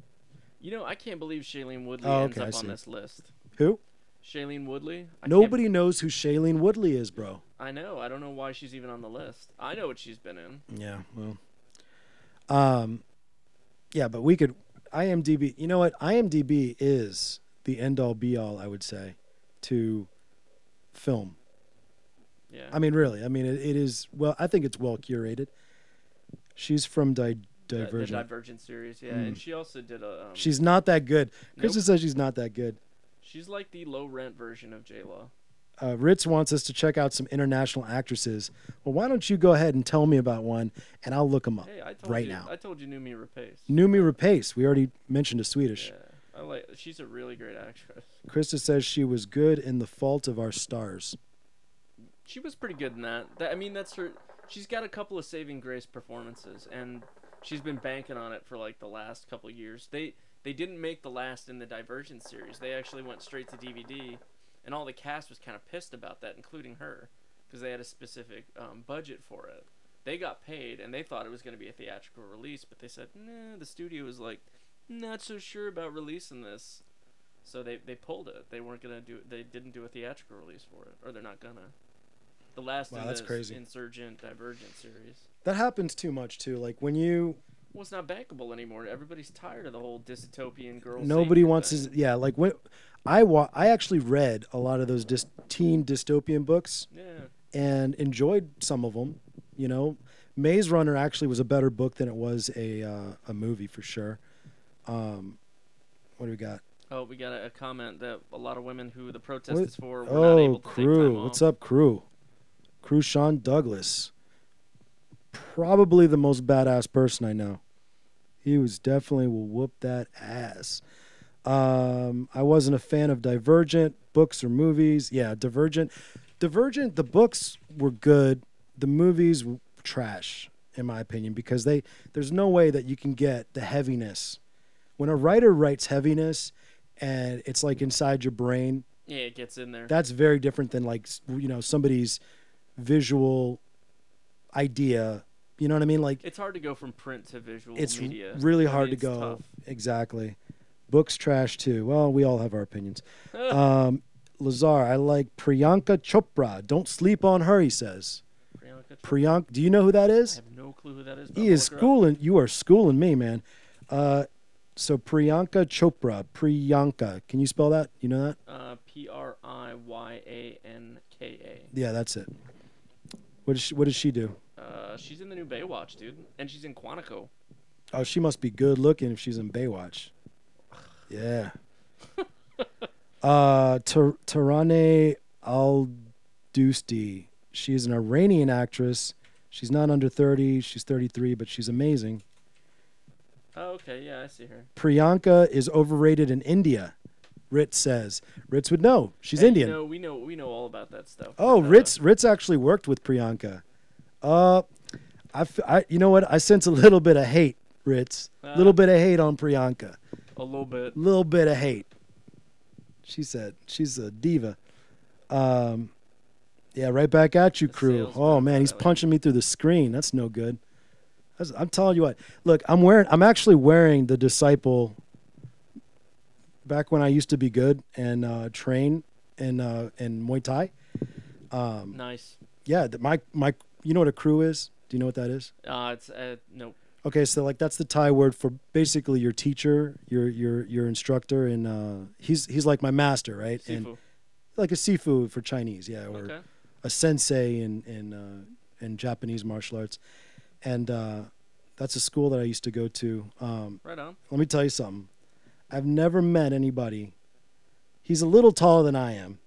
You know, I can't believe Shailene Woodley Oh, ends okay, I up on see. this list. who? Shailene Woodley? Nobody knows who Shailene Woodley is, bro. I know. I don't know why she's even on the list. I know what she's been in. Yeah, well. Yeah, but we could IMDb. You know what? IMDb is the end all be all, I would say, to film. Yeah. I mean, really. I mean, it is. Well, I think it's well curated. She's from Divergent. The Divergent series, yeah. And she also did a... She's not that good. Krista Nope. says she's not that good. She's like the low-rent version of J-Lo. Ritz wants us to check out some international actresses. Well, why don't you go ahead and tell me about one, and I'll look them up Hey, I told right you, now. I told you Noomi Rapace. Noomi Rapace. We already mentioned a Swedish. Yeah. She's a really great actress. Krista says she was good in The Fault of Our Stars. She was pretty good in that. I mean, that's her... She's got a couple of saving grace performances, and she's been banking on it for like the last couple of years. They didn't make the last in the Divergent series. They actually went straight to DVD, and all the cast was kind of pissed about that, including her, because they had a specific budget for it. They got paid, and they thought it was going to be a theatrical release, but they said, nah, the studio was like, not so sure about releasing this. So they pulled it. They weren't going to do it. They didn't do a theatrical release for it, or they're not going to. The last in that's this crazy. Insurgent Divergent series. That happens too much, too. Like, when you... Well, it's not bankable anymore. Everybody's tired of the whole dystopian girl. Nobody savior wants thing. to... Yeah, like, when... I actually read a lot of those teen dystopian books Yeah. and enjoyed some of them. You know, Maze Runner actually was a better book than it was a movie, for sure. What do we got? Oh, we got a comment that a lot of women who the protest is for were not Oh, able to take time Crew. off. What's up, Crew? Crew Sean Douglas. Probably the most badass person I know. He was definitely will whoop that ass. I wasn't a fan of Divergent, books or movies. Yeah, Divergent. Divergent, the books were good. The movies were trash, in my opinion, because there's no way that you can get the heaviness. When a writer writes heaviness and it's like inside your brain, Yeah, it gets in there. that's very different than like, you know, somebody's visual idea. You know what I mean? Like, It's hard to go from print to visual it's media. really I mean, hard to it's go. tough. Exactly. Books trash too. Well, we all have our opinions. Lazar, I like Priyanka Chopra. Don't sleep on her, he says. Priyanka Chopra. Priyanka, do you know who that I is? have no clue who that is. but He I'll is look her up. schooling. You are schooling me, man. So Priyanka Chopra. Priyanka. Can you spell that? You know that? Pryanka. Yeah, that's it. What does she do? She's in the new Baywatch, dude, and she's in Quantico. Oh, she must be good looking if she's in Baywatch. Yeah. Tarane Al-Dusti. She is an Iranian actress. She's not under 30. She's 33, but she's amazing. Oh, okay, yeah, I see her. Priyanka is overrated in India, Ritz says. Ritz would know. She's Hey, Indian. we know all about that stuff. Oh, but, Ritz actually worked with Priyanka. You know what? I sense a little bit of hate, Ritz. A little bit of hate on Priyanka. a little bit. Little bit of hate. She said she's a diva. Yeah, right back at you, The crew. salesman, Oh man, he's really. punching me through the screen. That's no good. I'm telling you what. Look, I'm actually wearing the Disciple. Back when I used to be good and train in Muay Thai. Nice. Yeah, my you know what a crew is? Do you know what that is? It's nope. Okay, so like that's the Thai word for basically your teacher, your instructor, and he's like my master, right? Sifu. And like a sifu for Chinese, yeah, or Okay. a sensei in Japanese martial arts, and that's a school that I used to go to. Right on. Let me tell you something. I've never met anybody. He's a little taller than I am.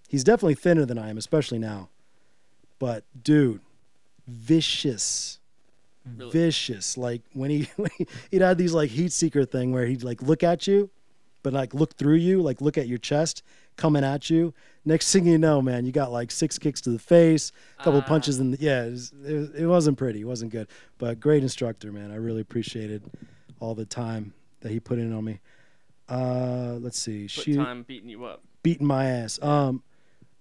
He's definitely thinner than I am, especially now. But dude, vicious. Really? Vicious. Like when he'd had these like heat seeker thing where he'd like look at you, but like look through you, like look at your chest, coming at you. Next thing you know, man, you got like 6 kicks to the face, a couple of punches in the, it wasn't pretty. It wasn't good. But great instructor, man. I really appreciated all the time that he put in on me. Let's see. Time beating you up. Beating my ass.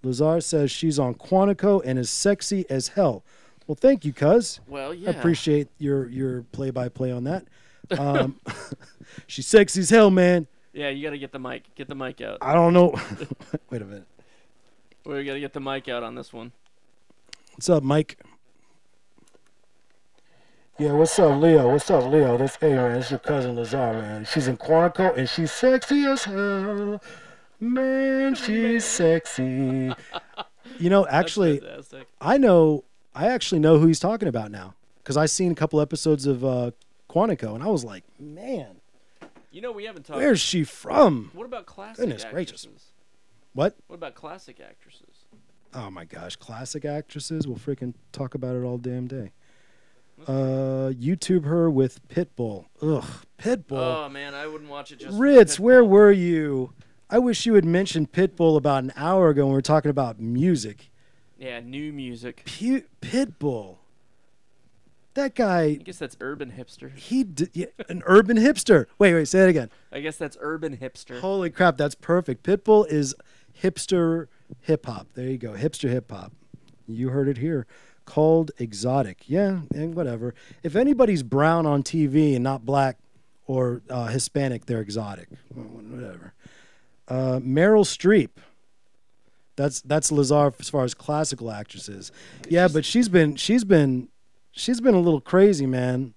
Lazar says she's on Quantico and is sexy as hell. Well, thank you, cuz. Well, yeah. I appreciate your play-by-play on that. She's sexy as hell, man. Yeah, you got to get the mic. Get the mic out. I don't know. Wait a minute. We got to get the mic out on this one. What's up, Mike? Yeah, what's up, Leo? What's up, Leo? That's man. It's your cousin Lazar, man. She's in Quantico and she's sexy as hell. Man, she's sexy. You know, actually, I actually know who he's talking about now because I seen a couple episodes of Quantico, and I was like, man. You know, we haven't talked. Where's she from? What about classic Goodness actresses? gracious. What? What about classic actresses? Oh my gosh, classic actresses. We'll freaking talk about it all damn day. YouTube her with Pitbull. Ugh, Pitbull. Oh man, I wouldn't watch it just. Ritz, where were you? I wish you had mentioned Pitbull about an hour ago when we were talking about music. Yeah, new music. Pitbull. That guy. I guess that's urban hipster. An urban hipster. Wait, say that again. I guess that's urban hipster. Holy crap, that's perfect. Pitbull is hipster hip hop. There you go, hipster hip hop. You heard it here. Called exotic. Yeah, and whatever. If anybody's brown on TV and not black or Hispanic, they're exotic. Whatever. Meryl Streep. That's Lazar as far as classical actresses. Yeah, but she's been a little crazy, man.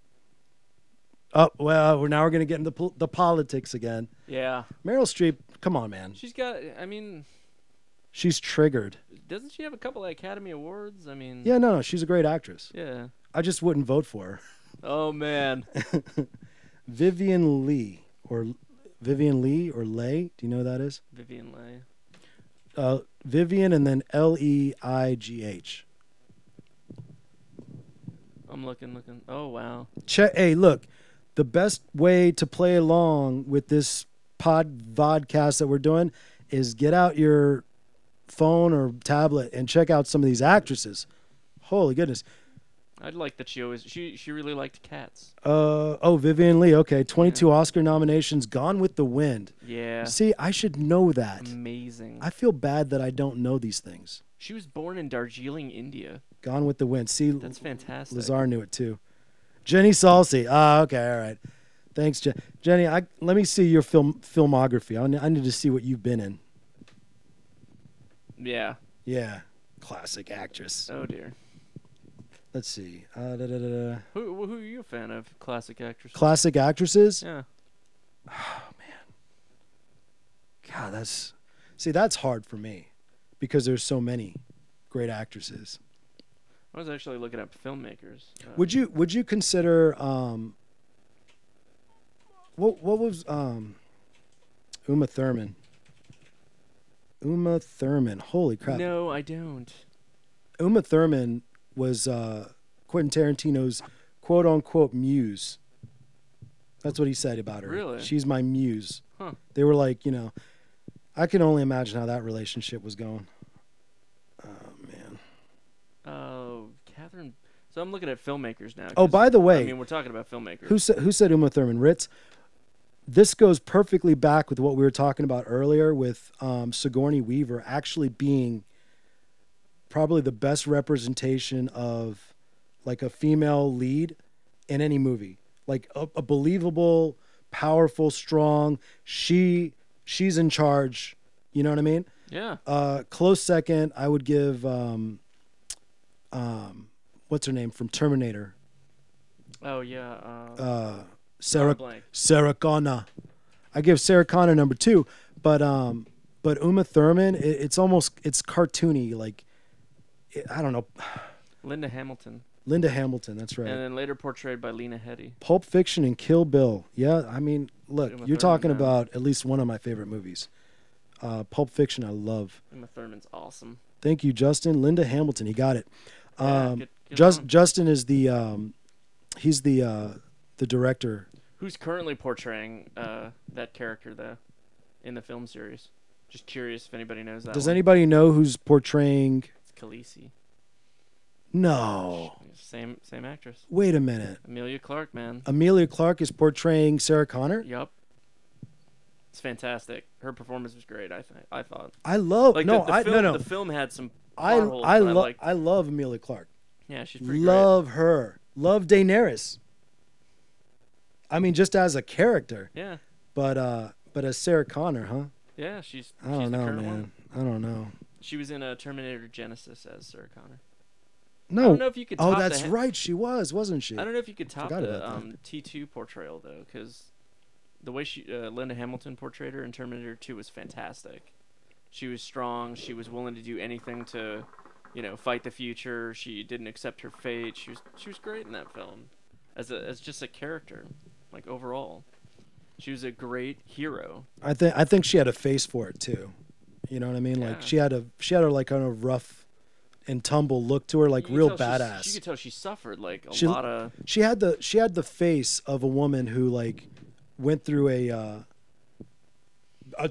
Oh, well, now we're going to get into the politics again. Yeah. Meryl Streep, come on, man. She's got, I mean... She's triggered. Doesn't she have a couple of Academy Awards? I mean... Yeah, no, she's a great actress. Yeah. I just wouldn't vote for her. Oh, man. Vivian Leigh or Leigh. Do you know who that is? Vivian Leigh. Vivian and then Leigh. I'm looking. Oh, wow. Hey, look, the best way to play along with this vodcast that we're doing is get out your phone or tablet and check out some of these actresses. Holy goodness. I'd like that she really liked cats. Vivian Leigh. Okay, 22 Oscar nominations, Gone with the Wind. Yeah. See, I should know that. Amazing. I feel bad that I don't know these things. She was born in Darjeeling, India. Gone with the Wind. See, that's fantastic. Lazar knew it too. Jenny Salsey. Okay, all right. Thanks, Jenny. Let me see your filmography. I need to see what you've been in. Yeah. Yeah. Classic actress. Oh dear. Let's see. Who are you a fan of? Classic actresses. Classic actresses? Yeah. Oh man. God, that's hard for me because there's so many great actresses. I was actually looking up filmmakers. Would you consider what was Uma Thurman? Uma Thurman. Holy crap. No, I don't. Uma Thurman was Quentin Tarantino's quote-unquote muse. That's what he said about her. Really? She's my muse. Huh. They were like, I can only imagine how that relationship was going. Oh, man. Oh, Catherine. So I'm looking at filmmakers now. Oh, by the way. I mean, we're talking about filmmakers. Who said Uma Thurman? Ritz? This goes perfectly back with what we were talking about earlier with Sigourney Weaver actually being probably the best representation of like a female lead in any movie. Like a believable, powerful, strong. She's in charge. You know what I mean? Yeah. Close second, I would give what's her name from Terminator? Oh yeah. Sarah Connor. I give Sarah Connor number 2, but Uma Thurman, it's cartoony. Like I don't know. Linda Hamilton. That's right. And then later portrayed by Lena Headey. Pulp Fiction and Kill Bill. Yeah, I mean, look, you're talking about at least one of my favorite movies. Pulp Fiction, I love. Uma Thurman's awesome. Thank you, Justin. Linda Hamilton, he got it. Good Justin is he's the director. Who's currently portraying that character though in the film series? Just curious if anybody knows that. Does one. anybody know who's portraying? It's Khaleesi. No. Same actress. Wait a minute. Amelia Clarke, man. Amelia Clarke is portraying Sarah Connor? Yup. It's fantastic. Her performance was great. I thought. I love Like no, the film, no. The film had some. I plot holes, but liked. I love Amelia Clarke. Yeah, she's pretty Love her. Love Daenerys. I mean, just as a character. great. Yeah. But as Sarah Connor, huh? Yeah, she's. I don't she's the know, current man. one. I don't know. She was in Terminator Genesis as Sarah Connor. No. I don't know if you could. Oh, Top that's the, right. She was, wasn't she? I don't know if you could top Forgot the about that. T2 portrayal though, because the way Linda Hamilton portrayed her in Terminator 2 was fantastic. She was strong. She was willing to do anything to, fight the future. She didn't accept her fate. She was great in that film, as just a character, like overall. She was a great hero. I think she had a face for it too. You know what I mean? Like Yeah. she had a like kind of rough and tumble look to her, like You could real tell badass. You could tell she suffered like a She- lot of. She had the face of a woman who like went through a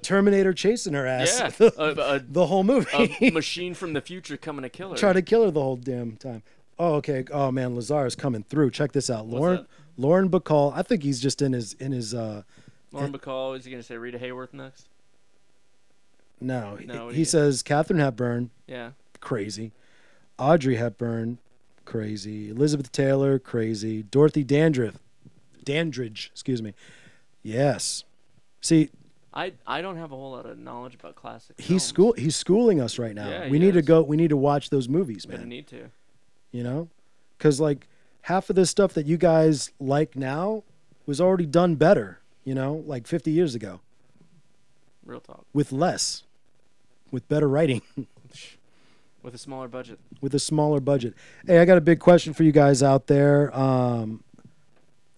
Terminator chasing her ass. Yeah, the whole movie. a machine from the future coming to kill her. Try to kill her the whole damn time. Oh, okay. Oh man, Lazar's coming through. Check this out. What's Lauren Bacall. I think he's just in his Lauren Bacall. Is he going to say Rita Hayworth next? no. No, He says Katharine Hepburn, Yeah. crazy. Audrey Hepburn, crazy. Elizabeth Taylor, crazy. Dorothy Dandridge, excuse me. Yes. See, I don't have a whole lot of knowledge about classic. he's films. he's schooling us right now. Yeah, we he need to is. go. We need to watch those movies, Gonna man. need to. You know, because like half of this stuff that you guys like now was already done better. You know, like 50 years ago Real talk. with less, with better writing, With a smaller budget. with a smaller budget. Hey, I got a big question for you guys out there.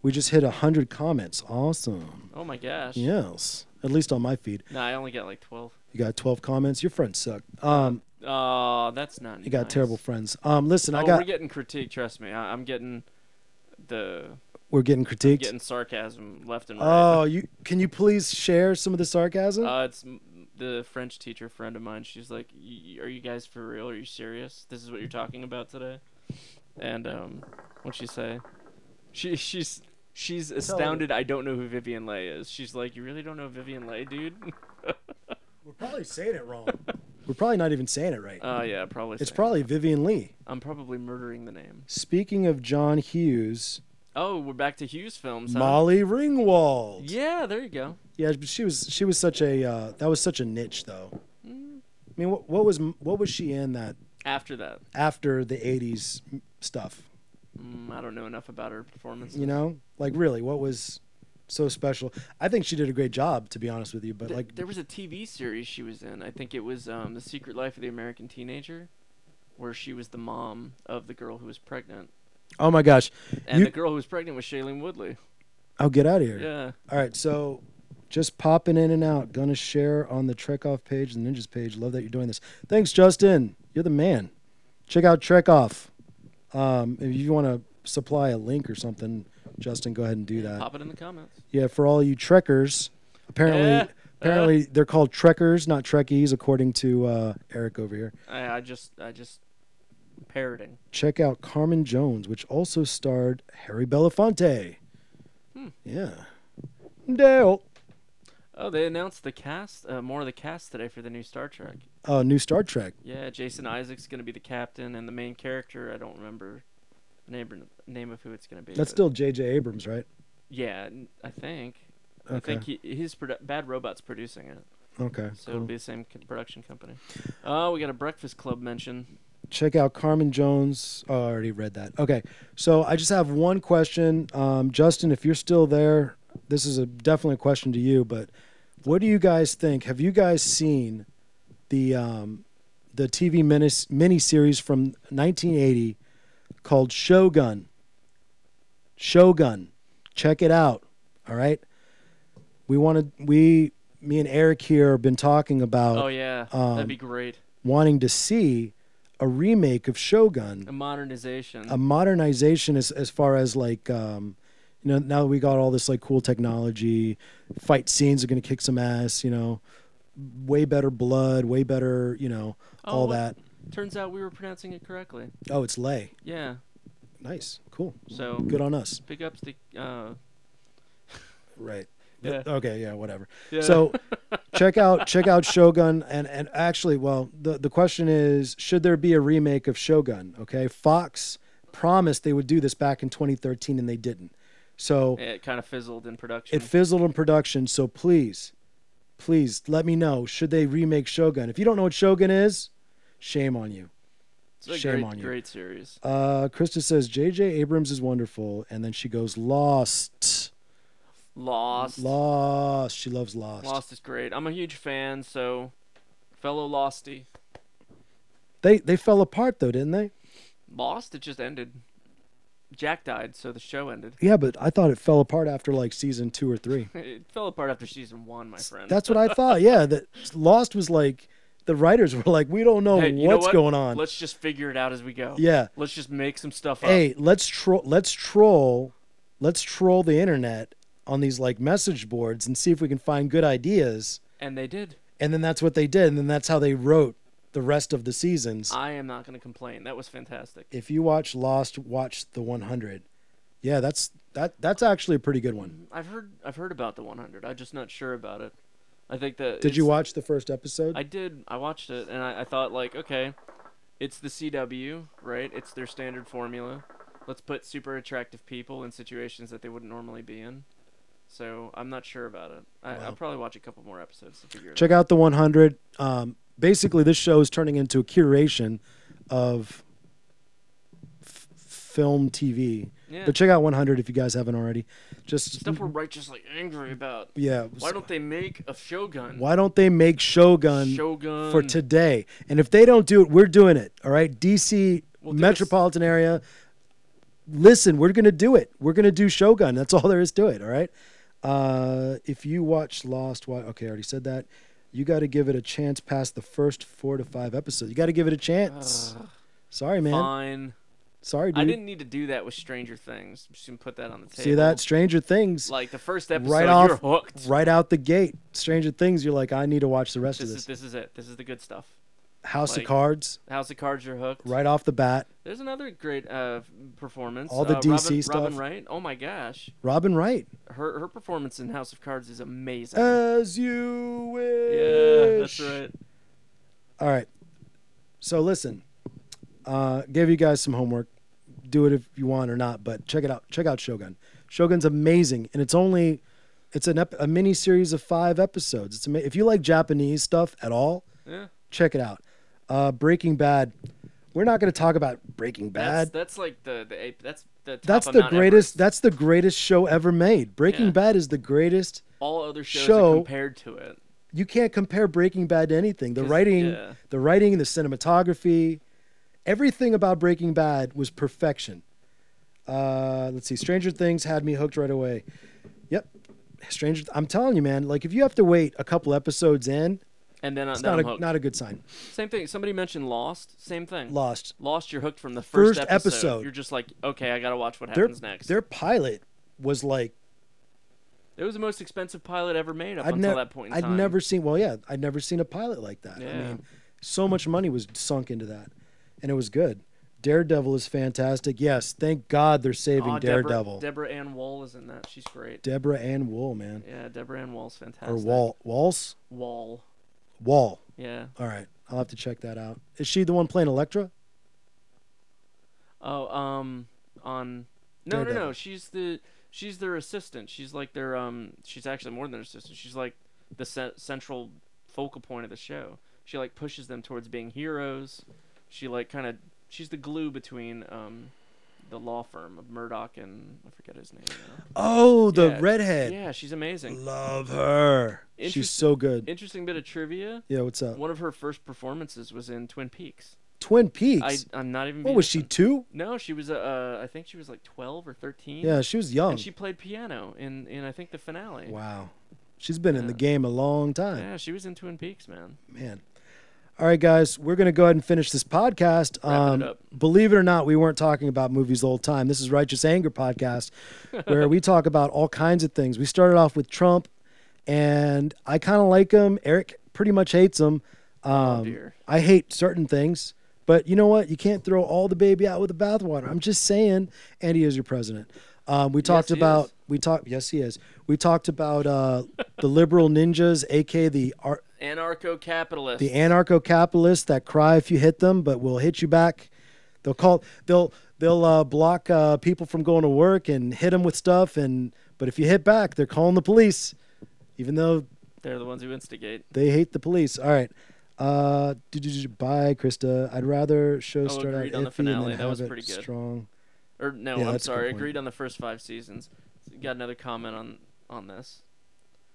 We just hit 100 comments. Awesome. Oh my gosh. Yes, at least on my feed. No, I only got like 12. You got 12 comments. Your friends suck. Oh, that's not. You got nice. terrible friends. Listen, Oh, we're we're getting critique. Trust me. I'm getting getting I'm critiqued. getting sarcasm left and Oh, right. can you please share some of the sarcasm? It's the French teacher friend of mine. She's like, Are you guys for real? Are you serious? This is what you're talking about today?" And what'd she say? She's astounded. I don't know who Vivian Leigh is. She's like, "You really don't know Vivian Leigh, dude?" We're probably saying it wrong. We're probably not even saying it right. Oh yeah, probably. It's saying probably Vivian Leigh. I'm probably murdering the name. Speaking of John Hughes, Oh, we're back to Hughes films. Huh? Molly Ringwald. Yeah, there you go. Yeah, but she was such a that was such a niche though. Mm. I mean, what was she in that After that, after the '80s stuff? I don't know enough about her performance. You know, like really, what was so special? I think she did a great job, to be honest with you. But like, there was a TV series she was in. I think it was The Secret Life of the American Teenager, where she was the mom of the girl who was pregnant. oh my gosh, And the girl who was pregnant was Shailene Woodley. I'll get out of here. Yeah. All right, so just popping in and out. Gonna share on the Trek Off page, the Ninjas page. Love that you're doing this. Thanks, Justin. You're the man. Check out Trek Off. If you want to supply a link or something, Justin, go ahead and do that. Pop it in the comments. Yeah, for all you Trekkers. Apparently they're called Trekkers, not Trekkies, according to Eric over here. I just parroting. Check out Carmen Jones, which also starred Harry Belafonte. Yeah. Dale. Oh, they announced the cast, more of the cast today for the new Star Trek. New Star Trek. Yeah, Jason Isaac's going to be the captain, and the main character, I don't remember the name of who it's going to be. That's but- still J.J. Abrams, right? Yeah, I think. Okay. I think his Bad Robot's producing it, Okay. so it'll be the same production company. Oh, we got a Breakfast Club mention. Check out Carmen Jones. Oh, I already read that. Okay. So I just have one question. Justin, if you're still there, this is definitely a question to you, but what do you guys think? Have you guys seen the TV miniseries from 1980 called Shogun? Shogun. Check it out. All right. Me and Eric here have been talking about Oh yeah, that'd be great. wanting to see a remake of Shogun, A modernization. a modernization as far as like now that we got all this like cool technology, fight scenes are gonna kick some ass, way better blood, way better, you know, all well, that. Turns out we were pronouncing it correctly. Oh, it's lay. Yeah. Nice, cool. So Good on us. big ups to. Right. Yeah. Okay. Yeah. Whatever. Yeah. So check out Shogun, and actually, well, the question is, should there be a remake of Shogun? Okay, Fox promised they would do this back in 2013, and they didn't. So It kind of fizzled in production. it fizzled in production. So please let me know. Should they remake Shogun? If you don't know what Shogun is, shame on you. It's a Shame great, on you. great series. Krista says J.J. Abrams is wonderful, and then she goes Lost. Lost. She loves Lost. Lost is great. I'm a huge fan, so fellow Losty. They fell apart though, didn't they? Lost, it just ended. Jack died, so the show ended. Yeah, but I thought it fell apart after like season 2 or 3. It fell apart after season 1, my friend. That's what I thought. Yeah, that Lost was like the writers were like, we don't know Hey, you know what's what? going on. Let's just figure it out as we go. Yeah. Let's just make some stuff up. Hey, let's troll the internet on these like message boards and see if we can find good ideas. And they did. And then that's what they did, and then that's how they wrote the rest of the seasons. I am not going to complain. That was fantastic. If you watch Lost, watch the 100. Yeah, that's actually a pretty good one. I've heard about the 100. I'm just not sure about it. I think that. Did you watch the first episode? I did. I watched it, and I thought like, okay, it's the CW, right? It's their standard formula. Let's put super attractive people in situations that they wouldn't normally be in. So I'm not sure about it. I'll probably watch a couple more episodes to figure it out. Check out the 100. Basically, this show is turning into a curation of film TV. Yeah. But check out 100 if you guys haven't already. Just Stuff we're righteously angry about. yeah. Why don't they make a Shogun? Why don't they make Shogun Shogun for today? And if they don't do it, we're doing it. All right, DC We'll do metropolitan area. Listen, we're gonna do it. We're gonna do Shogun. That's all there is to it. All right. If you watch Lost, okay, I already said that. You got to give it a chance past the first 4 to 5 episodes. You got to give it a chance. Sorry, man. Fine. Sorry, dude. I didn't need to do that with Stranger Things. I'm just gonna put that on the table. See that? Stranger Things. Like the first episode, Right off, you're hooked. right out the gate. Stranger Things, you're like, I need to watch the rest of this. This is it. This is the good stuff. House of like- Cards, House of Cards, you're hooked. right off the bat. There's another great performance. All the DC stuff. Robin Wright. Oh my gosh, Robin Wright. her performance in House of Cards is amazing. As you wish. Yeah, that's right. All right. So listen, give you guys some homework. Do it if you want or not, but check it out. Check out Shogun. Shogun's amazing, and it's a mini series of 5 episodes. It's if you like Japanese stuff at all, Yeah. check it out. Breaking Bad. We're not going to talk about Breaking Bad. That's like the that's the top That's of the Mount greatest. Everest. That's the greatest show ever made. Breaking Yeah. Bad is the greatest. All other shows show- are compared to it. You can't compare Breaking Bad to anything. The 'Cause- writing, yeah. the cinematography, everything about Breaking Bad was perfection. Let's see. Stranger Things had me hooked right away. Yep. I'm telling you, man. Like if you have to wait a couple episodes in, And then it's then I'm not hooked. a good sign. Same thing. Somebody mentioned Lost. Same thing. Lost. Lost, you're hooked from the First first episode. You're just like, okay, I gotta watch what Their happens next. their pilot was like It was the most expensive pilot ever made up until that point in I'd time. never seen. Well, yeah, I'd never seen a pilot like that. I Yeah. mean, so much money was sunk into that, and it was good. Daredevil is fantastic. Yes, thank God they're saving Daredevil. Deborah Ann Woll is in that. She's great. Deborah Ann Wool, man, Yeah, Deborah Ann Woll's fantastic. or Walls. Wall. Yeah. All right, I'll have to check that out. Is she the one playing Elektra? Oh, on. No. Daredevil. She's their assistant. She's like their She's actually more than an assistant. She's like the central focal point of the show. She like pushes them towards being heroes. She like she's the glue between the law firm of Murdoch and I forget his name now. Oh, the Yeah. redhead. Yeah, she's amazing. Love her. She's Interest- so good. Interesting bit of trivia. Yeah, what's up? One of her first performances was in Twin Peaks. Twin Peaks. I'm not even. What being was she, 2? No, she was I think she was like 12 or 13. Yeah, she was young. And she played piano in I think the finale. Wow. She's been in the Yeah. game a long time. Yeah, she was in Twin Peaks, man. Man. All right, guys, we're going to go ahead and finish this podcast. Wrapping it up. Believe it or not, we weren't talking about movies the whole time. This is Righteous Anger Podcast, where we talk about all kinds of things. We started off with Trump, and I kind of like him. Eric pretty much hates them. Dear. I hate certain things, but you know what? You can't throw all the baby out with the bathwater. I'm just saying. Andy is your president. We talked about. Yes, he is. We talked about the liberal ninjas, aka the Anarcho-capitalists. the anarcho-capitalists that cry if you hit them, but will hit you back. They'll block people from going to work and hit them with stuff, but if you hit back, they're calling the police, even though They're the ones who instigate. they hate the police. All right. Bye, Krista. I'd rather show start out agreed on the iffy and finale. then That have was it pretty good. strong. Or no, Yeah, I'm that's a good sorry. point. Agreed on the first 5 seasons. Got another comment on this.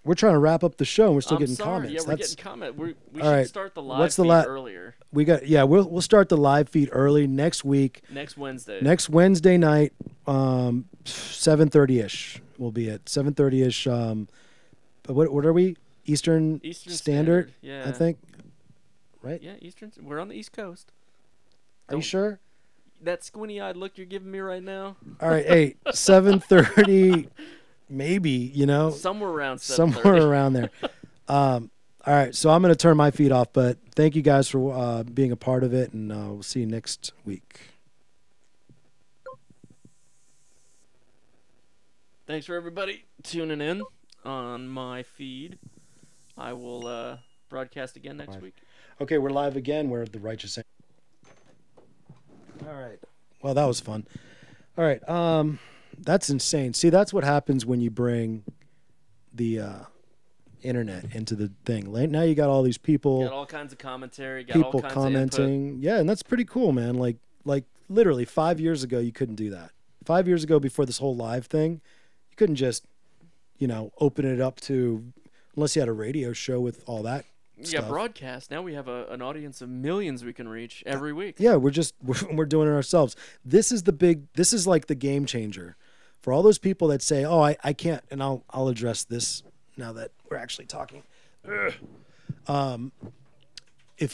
We're trying to wrap up the show, and we're still I'm getting sorry. comments. Yeah, we're That's getting comment. We All should right. start the live What's the feed earlier. we'll start the live feed early next week. Next Wednesday. Next Wednesday night, 7:30 ish. We'll be at 7:30 ish. What are we? Eastern Standard. Yeah. I think. Right? Yeah, Eastern. We're on the East Coast. Are you sure? That squinty-eyed look you're giving me right now. All right. Hey, 7:30, maybe. You know, Somewhere around 7:30. somewhere around there. All right. So I'm going to turn my feed off, but thank you guys for being a part of it, and we'll see you next week. Thanks for everybody tuning in on my feed. I will broadcast again next week. Okay, we're live again. We're the Righteous. All right. Well, that was fun. All right. That's insane. See, that's what happens when you bring the internet into the thing. Now you got all these people. Got all kinds of commentary. Got all People kinds of input. commenting. Yeah, and that's pretty cool, man. Like literally 5 years ago, you couldn't do that. 5 years ago, before this whole live thing, you couldn't just, open it up to, unless you had a radio show with all that Yeah, stuff. broadcast. Now we have an audience of millions we can reach every week. Yeah, we're doing it ourselves. This is like the game changer for all those people that say, "Oh, I can't," and I'll address this now that we're actually talking. If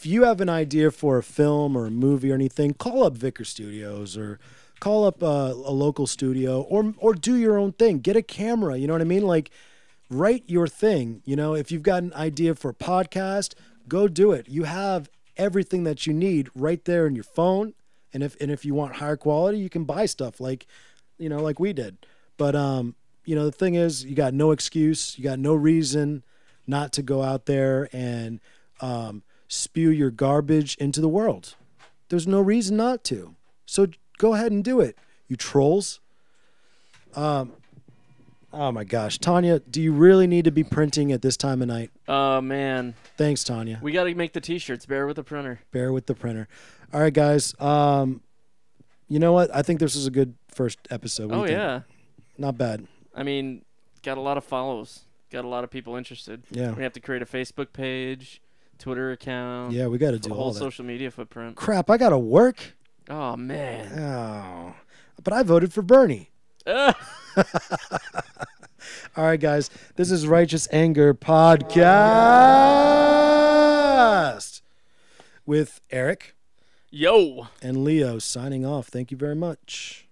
you have an idea for a film or a movie or anything, call up Vicker Studios or call up a local studio or do your own thing. Get a camera. You know what I mean? Like, write your thing. If you've got an idea for a podcast, go do it. You have everything that you need right there in your phone. And if you want higher quality, you can buy stuff like we did. But the thing is, you got no excuse. You got no reason not to go out there and spew your garbage into the world. There's no reason not to. So go ahead and do it, you trolls. Oh my gosh, Tanya, do you really need to be printing at this time of night? Oh man, Thanks, Tanya. we got to make the T-shirts. Bear with the printer. Bear with the printer. All right, guys. You know what? I think this is a good first episode. What do Oh you think? yeah, Not bad. I mean, got a lot of follows. Got a lot of people interested. Yeah. We have to create a Facebook page, Twitter account. Yeah, we got to a do whole all that. social media footprint. Crap, I got to work. Oh man. Oh, but I voted for Bernie. All right, guys. This is Righteous Anger Podcast with Eric Yo. and Leo signing off. Thank you very much.